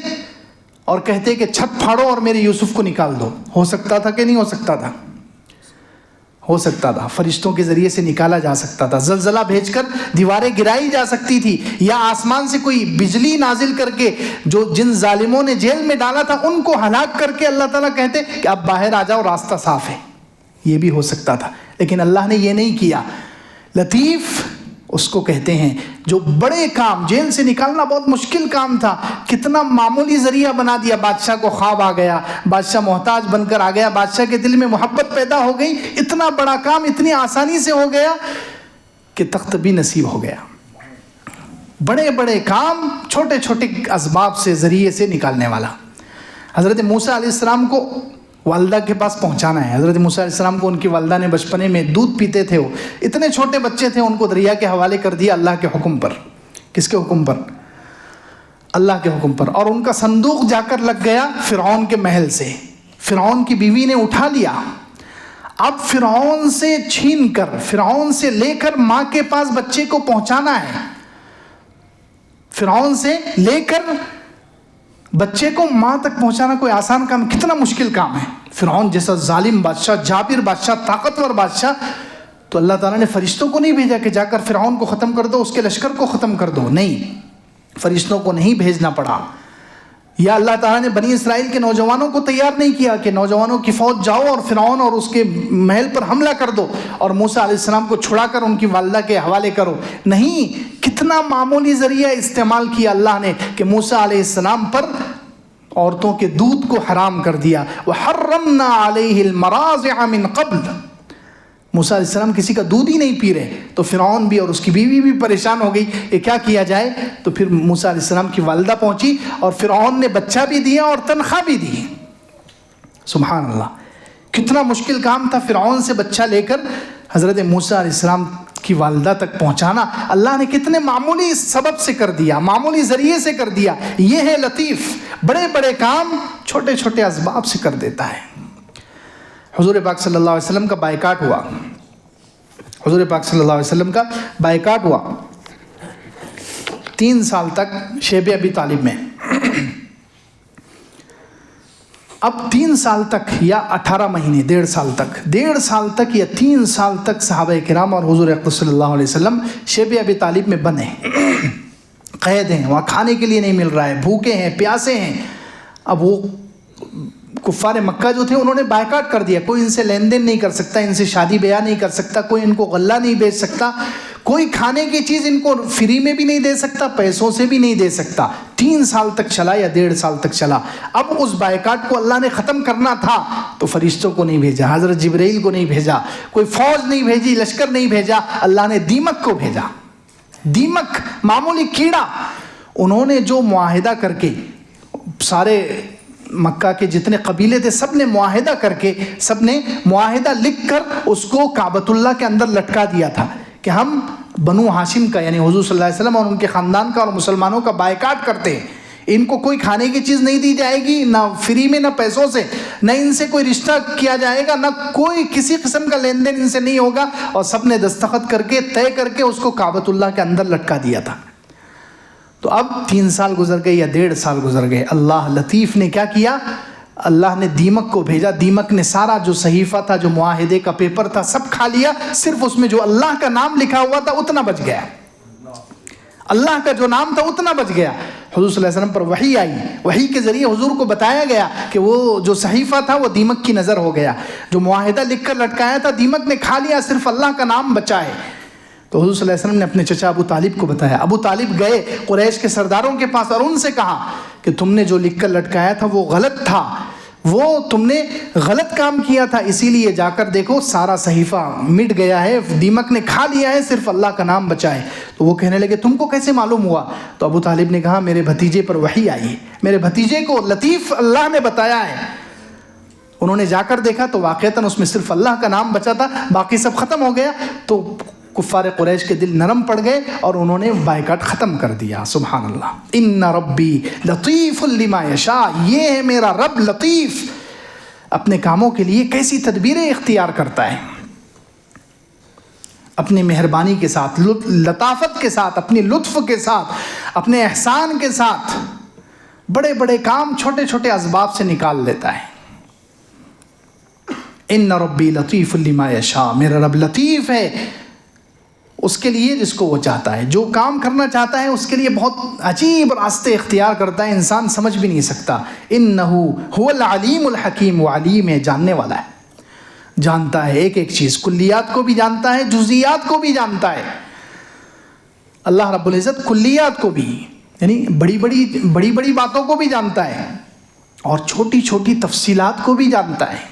اور کہتے کہ چھت پھاڑو اور میرے یوسف کو نکال دو. ہو سکتا تھا کہ نہیں ہو سکتا تھا؟ ہو سکتا تھا. فرشتوں کے ذریعے سے نکالا جا سکتا تھا. زلزلہ بھیج کر دیواریں گرائی جا سکتی تھی، یا آسمان سے کوئی بجلی نازل کر کے جو جن ظالموں نے جیل میں ڈالا تھا ان کو ہلاک کر کے اللہ تعالیٰ کہتے کہ اب باہر آ جاؤ، راستہ صاف ہے. یہ بھی ہو سکتا تھا، لیکن اللہ نے یہ نہیں کیا. لطیف اس کو کہتے ہیں جو بڑے کام، جیل سے نکالنا بہت مشکل کام تھا، کتنا معمولی ذریعہ بنا دیا. بادشاہ کو خواب آ گیا، بادشاہ محتاج بن کر آ گیا، بادشاہ کے دل میں محبت پیدا ہو گئی. اتنا بڑا کام اتنی آسانی سے ہو گیا کہ تخت بھی نصیب ہو گیا. بڑے بڑے کام چھوٹے چھوٹے اسباب سے، ذریعے سے نکالنے والا. حضرت موسیٰ علیہ السلام کو والدہ کے پاس پہنچانا ہے. حضرت موسیٰ علیہ السلام کو ان کی والدہ نے بچپنے میں دودھ پیتے تھے، وہ اتنے چھوٹے بچے تھے، ان کو دریا کے حوالے کر دیا اللہ کے حکم پر. کس کے حکم پر؟ اللہ کے حکم پر. اور ان کا صندوق جا کر لگ گیا فرعون کے محل سے. فرعون کی بیوی نے اٹھا لیا. اب فرعون سے چھین کر، فرعون سے لے کر ماں کے پاس بچے کو پہنچانا ہے. فرعون سے لے کر بچے کو ماں تک پہنچانا کوئی آسان کام؟ کتنا مشکل کام ہے. فرعون جیسا ظالم بادشاہ، جابر بادشاہ، طاقتور بادشاہ تو اللہ تعالیٰ نے فرشتوں کو نہیں بھیجا کہ جا کر فرعون کو ختم کر دو، اس کے لشکر کو ختم کر دو، نہیں، فرشتوں کو نہیں بھیجنا پڑا. یا اللہ تعالیٰ نے بنی اسرائیل کے نوجوانوں کو تیار نہیں کیا کہ نوجوانوں کی فوج جاؤ اور فرعون اور اس کے محل پر حملہ کر دو اور موسیٰ علیہ السلام کو چھڑا کر ان کی والدہ کے حوالے کرو. نہیں، کتنا معمولی ذریعہ استعمال کیا اللہ نے کہ موسیٰ علیہ السلام پر عورتوں کے دودھ کو حرام کر دیا. وَحَرَّمْنَا عَلَيْهِ الْمَرَاضِعَ مِنْ قَبْلِ. موسیٰ علیہ السلام کسی کا دودھ ہی نہیں پی رہے تو فرعون بھی اور اس کی بیوی بھی پریشان ہو گئی کہ کیا کیا جائے. تو پھر موسیٰ علیہ السلام کی والدہ پہنچی اور فرعون نے بچہ بھی دیا اور تنخواہ بھی دی. سبحان اللہ، کتنا مشکل کام تھا فرعون سے بچہ لے کر حضرت موسیٰ علیہ السلام کی والدہ تک پہنچانا. اللہ نے کتنے معمولی سبب سے کر دیا، معمولی ذریعے سے کر دیا. یہ ہے لطیف، بڑے بڑے کام چھوٹے چھوٹے اسباب سے کر دیتا ہے. حضور پاک صلی اللہ علیہ وسلم کا بائیکاٹ ہوا، حضور پاک صلی اللہ علیہ وسلم کا بائیکاٹ ہوا 3 سال تک شیب ابی طالب میں. اب 3 سال تک یا 18 مہینے، 1.5 سال تک یا 3 سال تک صحابہ کرام اور حضور اقدس صلی اللہ علیہ وسلم شیب ابی طالب میں بند ہیں، قید ہیں، وہاں کھانے کے لیے نہیں مل رہا ہے، بھوکے ہیں، پیاسے ہیں. اب وہ کفار مکہ جو تھے انہوں نے بائیکاٹ کر دیا، کوئی ان سے لین دین نہیں کر سکتا، ان سے شادی بیاہ نہیں کر سکتا، کوئی ان کو غلہ نہیں بیچ سکتا، کوئی کھانے کی چیز ان کو فری میں بھی نہیں دے سکتا، پیسوں سے بھی نہیں دے سکتا. 3 سال تک چلا یا 1.5 سال تک چلا. اب اس بائیکاٹ کو اللہ نے ختم کرنا تھا تو فرشتوں کو نہیں بھیجا، حضرت جبرائیل کو نہیں بھیجا، کوئی فوج نہیں بھیجی، لشکر نہیں بھیجا. اللہ نے دیمک کو بھیجا. دیمک معمولی کیڑا. انہوں نے جو معاہدہ کر کے، سارے مکہ کے جتنے قبیلے تھے سب نے معاہدہ کر کے، سب نے معاہدہ لکھ کر اس کو کعبۃ اللہ کے اندر لٹکا دیا تھا کہ ہم بنو ہاشم کا یعنی حضور صلی اللہ علیہ وسلم اور ان کے خاندان کا اور مسلمانوں کا بائیکاٹ کرتے ہیں. ان کو کوئی کھانے کی چیز نہیں دی جائے گی، نہ فری میں، نہ پیسوں سے، نہ ان سے کوئی رشتہ کیا جائے گا، نہ کوئی کسی قسم کا لین دین ان سے نہیں ہوگا. اور سب نے دستخط کر کے طے کر کے اس کو کعبۃ اللہ کے اندر لٹکا دیا تھا. تو اب 3 سال گزر گئے یا 1.5 سال گزر گئے. اللہ لطیف نے کیا کیا؟ اللہ نے دیمک کو بھیجا. دیمک نے سارا جو صحیفہ تھا، جو معاہدے کا پیپر تھا، سب کھا لیا. صرف اس میں جو اللہ کا نام لکھا ہوا تھا اتنا بچ گیا. اللہ کا جو نام تھا اتنا بچ گیا. حضور صلی اللہ علیہ وسلم پر وحی آئی، وحی کے ذریعے حضور کو بتایا گیا کہ وہ جو صحیفہ تھا وہ دیمک کی نظر ہو گیا. جو معاہدہ لکھ کر لٹکایا تھا دیمک نے کھا لیا، صرف اللہ کا نام بچا ہے. تو حضور صلی اللہ علیہ وسلم نے اپنے چچا ابو طالب کو بتایا. ابو طالب گئے قریش کے سرداروں کے پاس اور ان سے کہا کہ تم نے جو لکھ کر لٹکایا تھا وہ غلط تھا، وہ تم نے غلط کام کیا تھا، اسی لیے جا کر دیکھو سارا صحیفہ مٹ گیا ہے، دیمک نے کھا لیا ہے، صرف اللہ کا نام بچا ہے. تو وہ کہنے لگے تم کو کیسے معلوم ہوا؟ تو ابو طالب نے کہا میرے بھتیجے پر وحی آئی ہے، میرے بھتیجے کو لطیف اللہ نے بتایا ہے. انہوں نے جا کر دیکھا تو واقعتاً اس میں صرف اللہ کا نام بچا تھا، باقی سب ختم ہو گیا. تو کفار قریش کے دل نرم پڑ گئے اور انہوں نے بائیکاٹ ختم کر دیا. سبحان اللہ. ان ربی لطیف لما یشاء. یہ ہے میرا رب لطیف، اپنے کاموں کے لیے کیسی تدبیریں اختیار کرتا ہے، اپنی مہربانی کے ساتھ، لطافت کے ساتھ، اپنی لطف کے ساتھ، اپنے احسان کے ساتھ بڑے بڑے کام چھوٹے چھوٹے اسباب سے نکال لیتا ہے. ان ربی لطیف لما یشاء. میرا رب لطیف ہے اس کے لیے جس کو وہ چاہتا ہے. جو کام کرنا چاہتا ہے اس کے لیے بہت عجیب راستے اختیار کرتا ہے، انسان سمجھ بھی نہیں سکتا. انہو هو العلیم الحکیم. وہ علیم ہے، جاننے والا ہے، جانتا ہے ایک ایک چیز، کلیات کو بھی جانتا ہے، جزیات کو بھی جانتا ہے. اللہ رب العزت کلیات کو بھی یعنی بڑی بڑی باتوں کو بھی جانتا ہے اور چھوٹی چھوٹی تفصیلات کو بھی جانتا ہے.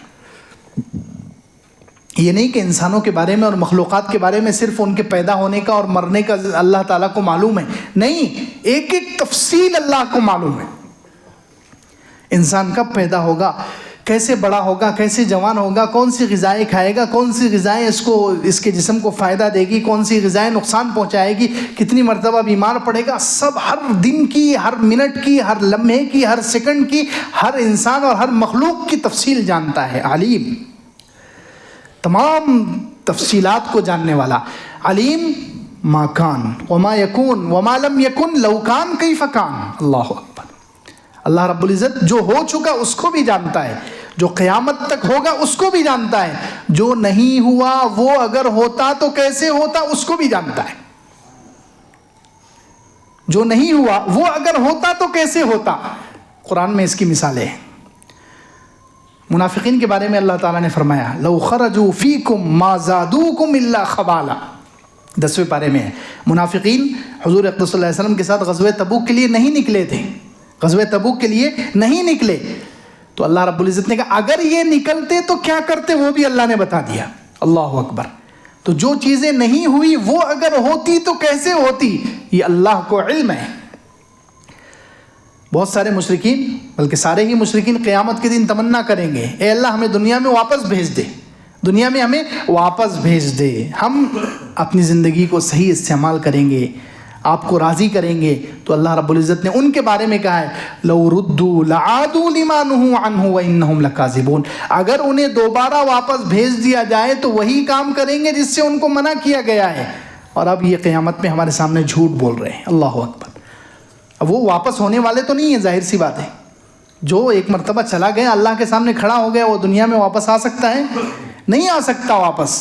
یہ نہیں کہ انسانوں کے بارے میں اور مخلوقات کے بارے میں صرف ان کے پیدا ہونے کا اور مرنے کا اللہ تعالیٰ کو معلوم ہے، نہیں، ایک ایک تفصیل اللہ کو معلوم ہے. انسان کب پیدا ہوگا، کیسے بڑا ہوگا، کیسے جوان ہوگا، کون سی غذائیں کھائے گا، کون سی غذائیں اس کے جسم کو فائدہ دے گی، کون سی غذائیں نقصان پہنچائے گی، کتنی مرتبہ بیمار پڑے گا، سب ہر دن کی، ہر منٹ کی، ہر لمحے کی، ہر سیکنڈ کی، ہر انسان اور ہر مخلوق کی تفصیل جانتا ہے. علیم، تمام تفصیلات کو جاننے والا. علیم ما کان وما یکون وما لم یکن لو کان کیف کان. اللہ اکبر. اللہ رب العزت جو ہو چکا اس کو بھی جانتا ہے، جو قیامت تک ہوگا اس کو بھی جانتا ہے، جو نہیں ہوا وہ اگر ہوتا تو کیسے ہوتا اس کو بھی جانتا ہے۔ جو نہیں ہوا وہ اگر ہوتا تو کیسے ہوتا، قرآن میں اس کی مثالیں ہیں۔ منافقین کے بارے میں اللہ تعالیٰ نے فرمایا لو خرجوا فیکم ما زادوکم الا خبالا، 10ویں پارے میں ہے۔ منافقین حضور اقدس صلی اللہ علیہ وسلم کے ساتھ غزوہ تبوک کے لیے نہیں نکلے تھے، غزوہ تبوک کے لیے نہیں نکلے، تو اللہ رب العزت نے کہا اگر یہ نکلتے تو کیا کرتے وہ بھی اللہ نے بتا دیا۔ اللہ اکبر۔ تو جو چیزیں نہیں ہوئی وہ اگر ہوتی تو کیسے ہوتی، یہ اللہ کو علم ہے۔ بہت سارے مشرکین، بلکہ سارے ہی مشرکین قیامت کے دن تمنا کریں گے اے اللہ ہمیں دنیا میں واپس بھیج دے، دنیا میں ہمیں واپس بھیج دے، ہم اپنی زندگی کو صحیح استعمال کریں گے، آپ کو راضی کریں گے۔ تو اللہ رب العزت نے ان کے بارے میں کہا ہے لو ردوا لعادوا لما نہوا عنہ وانہم لکاذبون، اگر انہیں دوبارہ واپس بھیج دیا جائے تو وہی کام کریں گے جس سے ان کو منع کیا گیا ہے، اور اب یہ قیامت میں ہمارے سامنے جھوٹ بول رہے ہیں۔ اللہ اکبر۔ اب وہ واپس ہونے والے تو نہیں ہیں، ظاہر سی بات ہے، جو ایک مرتبہ چلا گیا اللہ کے سامنے کھڑا ہو گیا وہ دنیا میں واپس آ سکتا ہے؟ نہیں آ سکتا واپس۔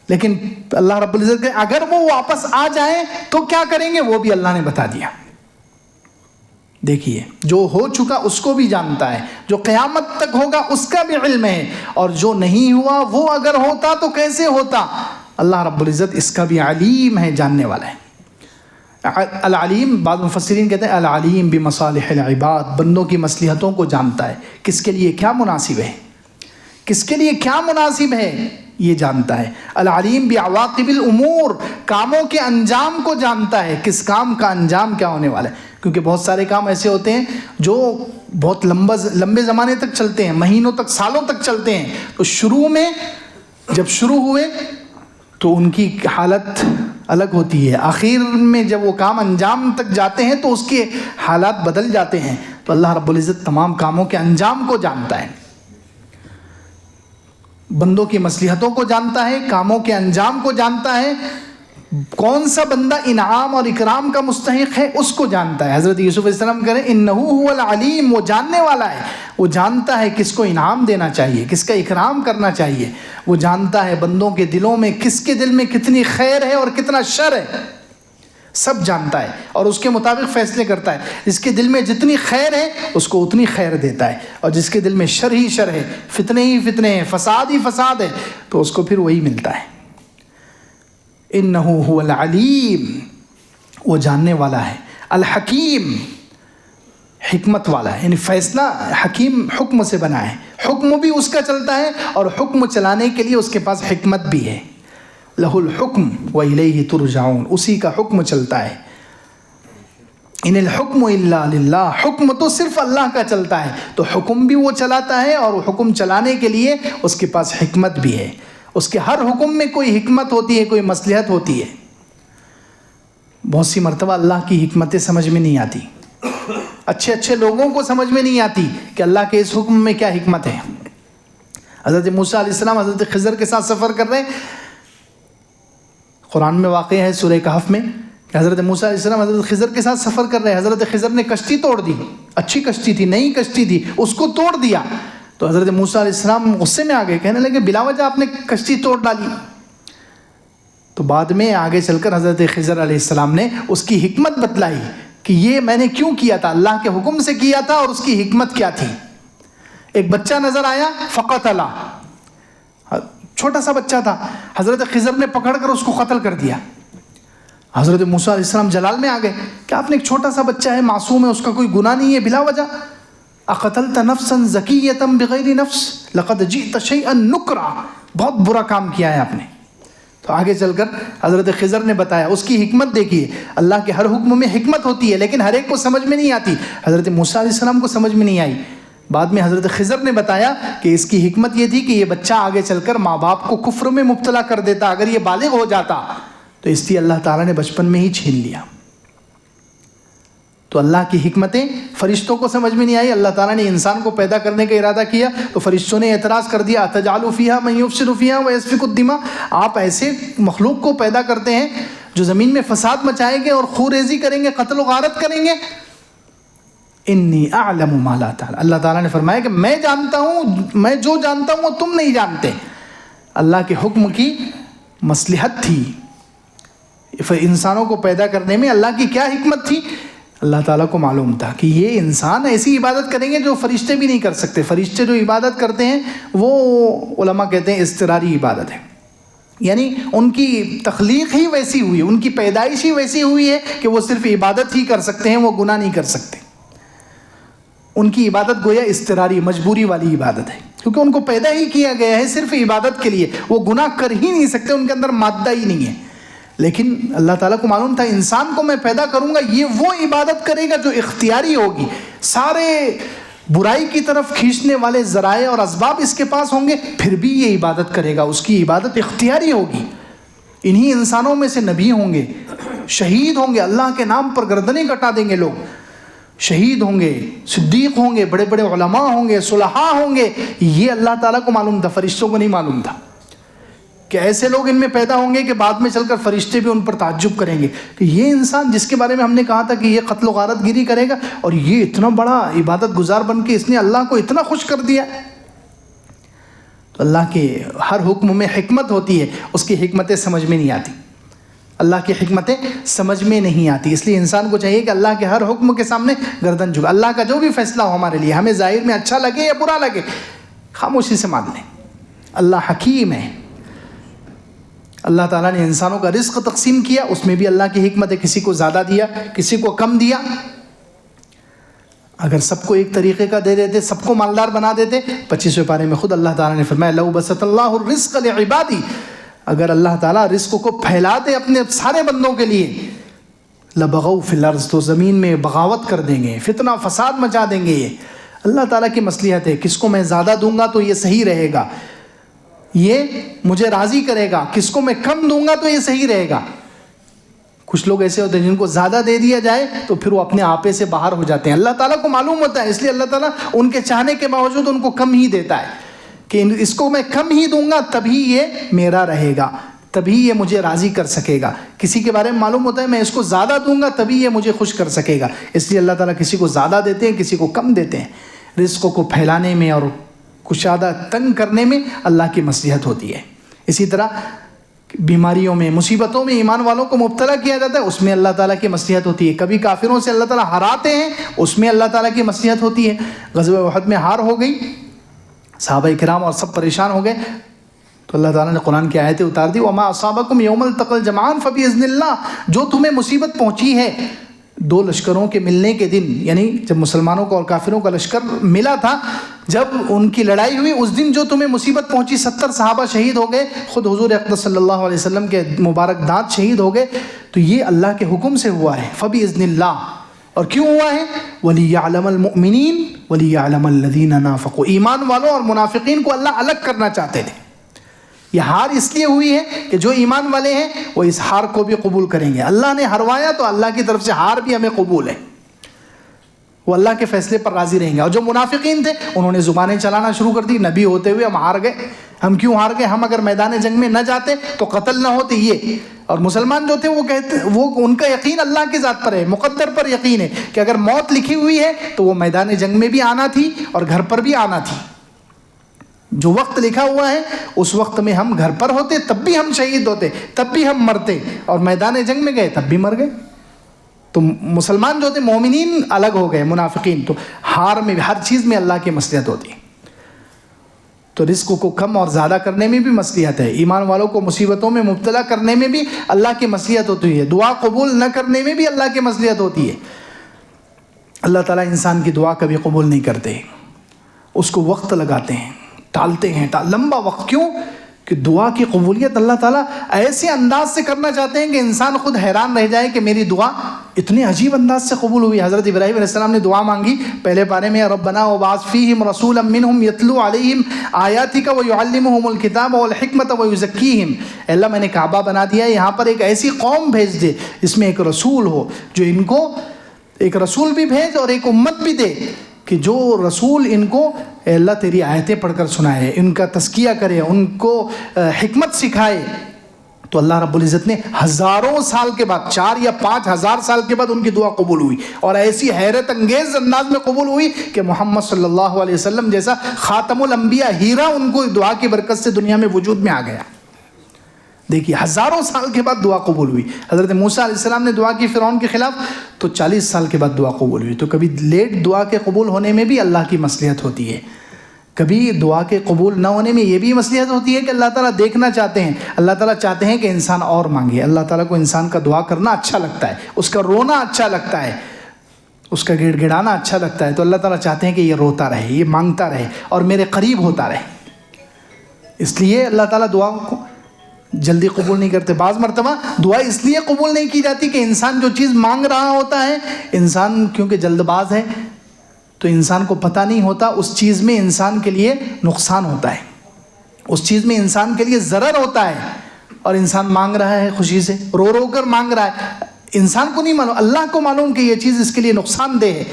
لیکن اللہ رب العزت کہ اگر وہ واپس آ جائیں تو کیا کریں گے وہ بھی اللہ نے بتا دیا۔ دیکھیے جو ہو چکا اس کو بھی جانتا ہے، جو قیامت تک ہوگا اس کا بھی علم ہے، اور جو نہیں ہوا وہ اگر ہوتا تو کیسے ہوتا، اللہ رب العزت اس کا بھی علیم ہے، جاننے والا ہے۔ العلیم، بعض مفسرین کہتے ہیں العلیم بمصالح العباد، بندوں کی مصلحتوں کو جانتا ہے، کس کے لیے کیا مناسب ہے، کس کے لیے کیا مناسب ہے یہ جانتا ہے۔ العلیم بعواقب الامور، کاموں کے انجام کو جانتا ہے، کس کام کا انجام کیا ہونے والا ہے، کیونکہ بہت سارے کام ایسے ہوتے ہیں جو بہت لمبے زمانے تک چلتے ہیں، مہینوں تک، سالوں تک چلتے ہیں، تو شروع میں جب شروع ہوئے تو ان کی حالت الگ ہوتی ہے، آخر میں جب وہ کام انجام تک جاتے ہیں تو اس کے حالات بدل جاتے ہیں۔ تو اللہ رب العزت تمام کاموں کے انجام کو جانتا ہے، بندوں کی مصلحتوں کو جانتا ہے، کاموں کے انجام کو جانتا ہے، کون سا بندہ انعام اور اکرام کا مستحق ہے اس کو جانتا ہے۔ حضرت یوسف علیہ السلام کہہ رہے ہیں انہ هو العلیم، وہ جاننے والا ہے، وہ جانتا ہے کس کو انعام دینا چاہیے، کس کا اکرام کرنا چاہیے، وہ جانتا ہے بندوں کے دلوں میں کس کے دل میں کتنی خیر ہے اور کتنا شر ہے، سب جانتا ہے اور اس کے مطابق فیصلے کرتا ہے۔ جس کے دل میں جتنی خیر ہے اس کو اتنی خیر دیتا ہے، اور جس کے دل میں شر ہی شر ہے، فتنے ہی فتنے ہیں، فساد ہی فساد ہے، تو اس کو پھر وہی ملتا ہے۔ انہ هو العلیم، وہ جاننے والا ہے، الحکیم، حکمت والا ہے، یعنی فیصلہ حکیم حکم سے بنا ہے، حکم بھی اس کا چلتا ہے اور حکم چلانے کے لیے اس کے پاس حکمت بھی ہے۔ لہ الحکم وإلیہ ترجعون، اسی کا حکم چلتا ہے۔ ان الحکم الا للہ، حکم تو صرف اللہ کا چلتا ہے، تو حکم بھی وہ چلاتا ہے اور حکم چلانے کے لیے اس کے پاس حکمت بھی ہے۔ اس کے ہر حکم میں کوئی حکمت ہوتی ہے، کوئی مصلحت ہوتی ہے۔ بہت سی مرتبہ اللہ کی حکمتیں سمجھ میں نہیں آتی، اچھے اچھے لوگوں کو سمجھ میں نہیں آتی کہ اللہ کے اس حکم میں کیا حکمت ہے۔ حضرت موسیٰ علیہ السلام حضرت خضر کے ساتھ سفر کر رہے ہیں، قرآن میں واقع ہے سورہ کہف میں کہ حضرت موسیٰ علیہ السلام حضرت خضر کے ساتھ سفر کر رہے ہیں، حضرت خضر نے کشتی توڑ دی، اچھی کشتی تھی، نئی کشتی تھی، اس کو توڑ دیا، تو حضرت موسیٰ علیہ السلام غصے میں آ گئے، کہنے لگے بلا وجہ آپ نے کشتی توڑ ڈالی۔ تو بعد میں آگے چل کر حضرت خضر علیہ السلام نے اس کی حکمت بتلائی کہ یہ میں نے کیوں کیا تھا، اللہ کے حکم سے کیا تھا، اور اس کی حکمت کیا تھی۔ ایک بچہ نظر آیا، فقتلہ، چھوٹا سا بچہ تھا، حضرت خضر نے پکڑ کر اس کو قتل کر دیا۔ حضرت موسیٰ علیہ السلام جلال میں آ گئے کہ آپ نے ایک چھوٹا سا بچہ ہے، معصوم ہے، اس کا کوئی گناہ نہیں ہے، بلا وجہ اقتلت نفسا زکیۃ بغیر نفس لقد جئت شیئا نکرا، بہت برا کام کیا ہے آپ نے۔ تو آگے چل کر حضرت خضر نے بتایا، اس کی حکمت دیکھیے، اللہ کے ہر حکم میں حکمت ہوتی ہے لیکن ہر ایک کو سمجھ میں نہیں آتی۔ حضرت موسیٰ علیہ السلام کو سمجھ میں نہیں آئی، بعد میں حضرت خضر نے بتایا کہ اس کی حکمت یہ تھی کہ یہ بچہ آگے چل کر ماں باپ کو کفر میں مبتلا کر دیتا، اگر یہ بالغ ہو جاتا تو اس لیے اللہ تعالیٰ نے بچپن میں ہی چھین لیا۔ تو اللہ کی حکمتیں فرشتوں کو سمجھ میں نہیں آئی، اللہ تعالیٰ نے انسان کو پیدا کرنے کا ارادہ کیا تو فرشتوں نے اعتراض کر دیا، اتجعل فیہا من یفسد فیہا ویسفک الدماء، آپ ایسے مخلوق کو پیدا کرتے ہیں جو زمین میں فساد مچائیں گے اور خون ریزی کریں گے، قتل و غارت کریں گے۔ انی اعلم ما لا تعلم، اللہ تعالیٰ نے فرمایا کہ میں جانتا ہوں، میں جو جانتا ہوں وہ تم نہیں جانتے۔ اللہ کے حکم کی مصلحت تھی، انسانوں کو پیدا کرنے میں اللہ کی کیا حکمت تھی، اللہ تعالیٰ کو معلوم تھا کہ یہ انسان ایسی عبادت کریں گے جو فرشتے بھی نہیں کر سکتے۔ فرشتے جو عبادت کرتے ہیں وہ علماء کہتے ہیں اضطراری عبادت ہے، یعنی ان کی تخلیق ہی ویسی ہوئی، ان کی پیدائش ہی ویسی ہوئی ہے کہ وہ صرف عبادت ہی کر سکتے ہیں، وہ گناہ نہیں کر سکتے۔ ان کی عبادت گویا اضطراری، مجبوری والی عبادت ہے، کیونکہ ان کو پیدا ہی کیا گیا ہے صرف عبادت کے لیے، وہ گناہ کر ہی نہیں سکتے، ان کے اندر مادہ ہی نہیں ہے۔ لیکن اللہ تعالیٰ کو معلوم تھا انسان کو میں پیدا کروں گا، یہ وہ عبادت کرے گا جو اختیاری ہوگی، سارے برائی کی طرف کھینچنے والے ذرائع اور اسباب اس کے پاس ہوں گے، پھر بھی یہ عبادت کرے گا، اس کی عبادت اختیاری ہوگی۔ انہی انسانوں میں سے نبی ہوں گے، شہید ہوں گے، اللہ کے نام پر گردنیں کٹا دیں گے لوگ، شہید ہوں گے، صدیق ہوں گے، بڑے بڑے علماء ہوں گے، صلحاء ہوں گے۔ یہ اللہ تعالیٰ کو معلوم تھا، فرشتوں کو نہیں معلوم تھا کہ ایسے لوگ ان میں پیدا ہوں گے کہ بعد میں چل کر فرشتے بھی ان پر تعجب کریں گے کہ یہ انسان جس کے بارے میں ہم نے کہا تھا کہ یہ قتل و غارت گیری کرے گا، اور یہ اتنا بڑا عبادت گزار بن کے اس نے اللہ کو اتنا خوش کر دیا۔ تو اللہ کے ہر حکم میں حکمت ہوتی ہے، اس کی حکمتیں سمجھ میں نہیں آتی، اللہ کی حکمتیں سمجھ میں نہیں آتی، اس لیے انسان کو چاہیے کہ اللہ کے ہر حکم کے سامنے گردن جھکا، اللہ کا جو بھی فیصلہ ہو ہمارے لیے، ہمیں ظاہر میں اچھا لگے یا برا لگے، خاموشی سے مان لیں۔ اللہ حکیم ہے۔ اللہ تعالیٰ نے انسانوں کا رزق تقسیم کیا، اس میں بھی اللہ کی حکمت ہے، کسی کو زیادہ دیا، کسی کو کم دیا۔ اگر سب کو ایک طریقے کا دے دیتے، سب کو مالدار بنا دیتے، 25ویں پارے میں خود اللہ تعالیٰ نے فرمایا لو بسط اللہ الرزق لعبادی، اگر اللہ تعالیٰ رزق کو پھیلا دے اپنے سارے بندوں کے لیے، لبغوا فی الارض، تو زمین میں بغاوت کر دیں گے، فتنہ فساد مچا دیں گے۔ یہ اللہ تعالیٰ کی مصلحت ہے، کس کو میں زیادہ دوں گا تو یہ صحیح رہے گا، یہ مجھے راضی کرے گا، کس کو میں کم دوں گا تو یہ صحیح رہے گا۔ کچھ لوگ ایسے ہوتے ہیں جن کو زیادہ دے دیا جائے تو پھر وہ اپنے آپے سے باہر ہو جاتے ہیں، اللہ تعالیٰ کو معلوم ہوتا ہے، اس لیے اللہ تعالیٰ ان کے چاہنے کے باوجود ان کو کم ہی دیتا ہے کہ اس کو میں کم ہی دوں گا تبھی یہ میرا رہے گا، تبھی یہ مجھے راضی کر سکے گا۔ کسی کے بارے میں معلوم ہوتا ہے میں اس کو زیادہ دوں گا تبھی یہ مجھے خوش کر سکے گا، اس لیے اللہ تعالیٰ کسی کو زیادہ دیتے ہیں، کسی کو کم دیتے ہیں۔ رزق کو پھیلانے میں اور کشادہ تنگ کرنے میں اللہ کی مصلحت ہوتی ہے۔ اسی طرح بیماریوں میں، مصیبتوں میں ایمان والوں کو مبتلا کیا جاتا ہے، اس میں اللہ تعالیٰ کی مصلحت ہوتی ہے۔ کبھی کافروں سے اللہ تعالیٰ ہراتے ہیں، اس میں اللہ تعالیٰ کی مصلحت ہوتی ہے۔ غزوہ احد میں ہار ہو گئی، صحابہ کرام اور سب پریشان ہو گئے، تو اللہ تعالیٰ نے قرآن کی آیتیں اتار دی، وَمَا أَصَابَكُمْ يَوْمَ الْتَقَى الْجَمْعَانِ فَبِإِذْنِ اللَّهِ، جو تمہیں مصیبت پہنچی ہے دو لشکروں کے ملنے کے دن، یعنی جب مسلمانوں کو اور کافروں کا لشکر ملا تھا، جب ان کی لڑائی ہوئی اس دن جو تمہیں مصیبت پہنچی، 70 صحابہ شہید ہو گئے، خود حضور اقدس صلی اللہ علیہ وسلم کے مبارک دانت شہید ہو گئے، تو یہ اللہ کے حکم سے ہوا ہے، فَبِإِذْنِ اللَّهِ۔ اور کیوں ہوا ہے؟ وَلِيَعْلَمَ الْمُؤْمِنِينَ وَلِيَعْلَمَ الَّذِينَ نَافَقُوا، ایمان والوں اور منافقین کو اللہ الگ کرنا چاہتے تھے۔ یہ ہار اس لیے ہوئی ہے کہ جو ایمان والے ہیں وہ اس ہار کو بھی قبول کریں گے، اللہ نے ہروایا تو اللہ کی طرف سے ہار بھی ہمیں قبول ہے، وہ اللہ کے فیصلے پر راضی رہیں گے۔ اور جو منافقین تھے انہوں نے زبانیں چلانا شروع کر دی، نبی ہوتے ہوئے ہم ہار گئے، ہم کیوں ہار گئے، ہم اگر میدان جنگ میں نہ جاتے تو قتل نہ ہوتے یہ۔ اور مسلمان جو تھے وہ کہتے، وہ ان کا یقین اللہ کی ذات پر ہے، مقدر پر یقین ہے کہ اگر موت لکھی ہوئی ہے تو وہ میدان جنگ میں بھی آنا تھی اور گھر پر بھی آنا تھی، جو وقت لکھا ہوا ہے اس وقت میں ہم گھر پر ہوتے تب بھی ہم شہید ہوتے، تب بھی ہم مرتے، اور میدان جنگ میں گئے تب بھی مر گئے۔ تو مسلمان جو تھے، مومنین الگ ہو گئے، منافقین۔ تو ہار میں ہر چیز میں اللہ کی مصلحت ہوتی ہے، تو رزق کو کم اور زیادہ کرنے میں بھی مصلحت ہے، ایمان والوں کو مصیبتوں میں مبتلا کرنے میں بھی اللہ کی مصلحت ہوتی ہے، دعا قبول نہ کرنے میں بھی اللہ کی مصلحت ہوتی ہے۔ اللہ تعالیٰ انسان کی دعا کبھی قبول نہیں کرتے، اس کو وقت لگاتے ہیں، ٹالتے ہیں، لمبا وقت۔ کیوں؟ کہ دعا کی قبولیت اللہ تعالیٰ ایسے انداز سے کرنا چاہتے ہیں کہ انسان خود حیران رہ جائے کہ میری دعا اتنے عجیب انداز سے قبول ہوئی۔ حضرت ابراہیم علیہ السلام نے دعا مانگی پہلے پارے میں، ربنا وبعث فیہم رسولا منہم یتلو علیہم آیاتک ویعلمہم الکتاب والحکمت ویزکیہم، اے اللہ میں نے کعبہ بنا دیا ہے، یہاں پر ایک ایسی قوم بھیج دے جس میں ایک رسول ہو، جو ان کو ایک رسول بھی بھیج اور ایک امت بھی دے، کہ جو رسول ان کو اے اللہ تیری آیتیں پڑھ کر سنائے، ان کا تزکیہ کرے، ان کو حکمت سکھائے، تو اللہ رب العزت نے ہزاروں سال کے بعد 4 یا 5 ہزار سال کے بعد ان کی دعا قبول ہوئی، اور ایسی حیرت انگیز انداز میں قبول ہوئی کہ محمد صلی اللہ علیہ وسلم جیسا خاتم الانبیاء ہیرا ان کو دعا کی برکت سے دنیا میں وجود میں آ گیا۔ دیکھیے ہزاروں سال کے بعد دعا قبول ہوئی۔ حضرت موسیٰ علیہ السلام نے دعا کی فرعون کے خلاف تو 40 سال کے بعد دعا قبول ہوئی۔ تو کبھی لیٹ دعا کے قبول ہونے میں بھی اللہ کی مصلحت ہوتی ہے، کبھی دعا کے قبول نہ ہونے میں یہ بھی مصلحت ہوتی ہے کہ اللہ تعالیٰ دیکھنا چاہتے ہیں، اللہ تعالیٰ چاہتے ہیں کہ انسان اور مانگے۔ اللہ تعالیٰ کو انسان کا دعا کرنا اچھا لگتا ہے، اس کا رونا اچھا لگتا ہے، اس کا گڑ گڑانا اچھا لگتا ہے، تو اللہ تعالیٰ چاہتے ہیں کہ یہ روتا رہے، یہ مانگتا رہے اور میرے قریب ہوتا رہے۔ اس لیے اللہ تعالیٰ دعا کو جلدی قبول نہیں کرتے۔ بعض مرتبہ دعا اس لیے قبول نہیں کی جاتی کہ انسان جو چیز مانگ رہا ہوتا ہے، انسان کیونکہ جلد باز ہے تو انسان کو پتہ نہیں ہوتا اس چیز میں انسان کے لیے نقصان ہوتا ہے، اس چیز میں انسان کے لیے ضرر ہوتا ہے، اور انسان مانگ رہا ہے خوشی سے، رو رو کر مانگ رہا ہے، انسان کو نہیں معلوم، اللہ کو معلوم کہ یہ چیز اس کے لیے نقصان دہ ہے۔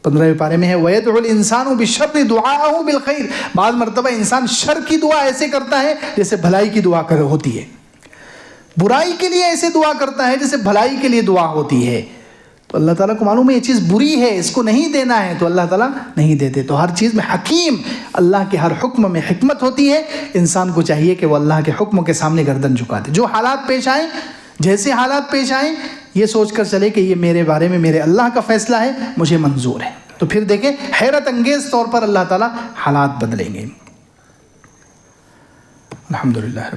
15ویں پارے میں ہے وَيَدْعُ الْإِنسَانُ بِالشَّرِّ دُعَاءَهُ بِالْخَيْرِ۔ بعض مرتبہ انسان شر کی دعا ایسے کرتا ہے جیسے بھلائی کی دعا ہوتی ہے، برائی کے لیے ایسے دعا کرتا ہے جیسے بھلائی کے لیے دعا ہوتی ہے۔ تو اللہ تعالیٰ کو معلوم ہے یہ چیز بری ہے، اس کو نہیں دینا ہے، تو اللہ تعالیٰ نہیں دیتے۔ تو ہر چیز میں حکیم، اللہ کے ہر حکم میں حکمت ہوتی ہے۔ انسان کو چاہیے کہ وہ اللہ کے حکم کے سامنے گردن جھکا دے، جو حالات پیش آئیں، جیسے حالات پیش آئیں، یہ سوچ کر چلے کہ یہ میرے بارے میں میرے اللہ کا فیصلہ ہے، مجھے منظور ہے۔ تو پھر دیکھیں حیرت انگیز طور پر اللہ تعالیٰ حالات بدلیں گے۔ الحمدللہ۔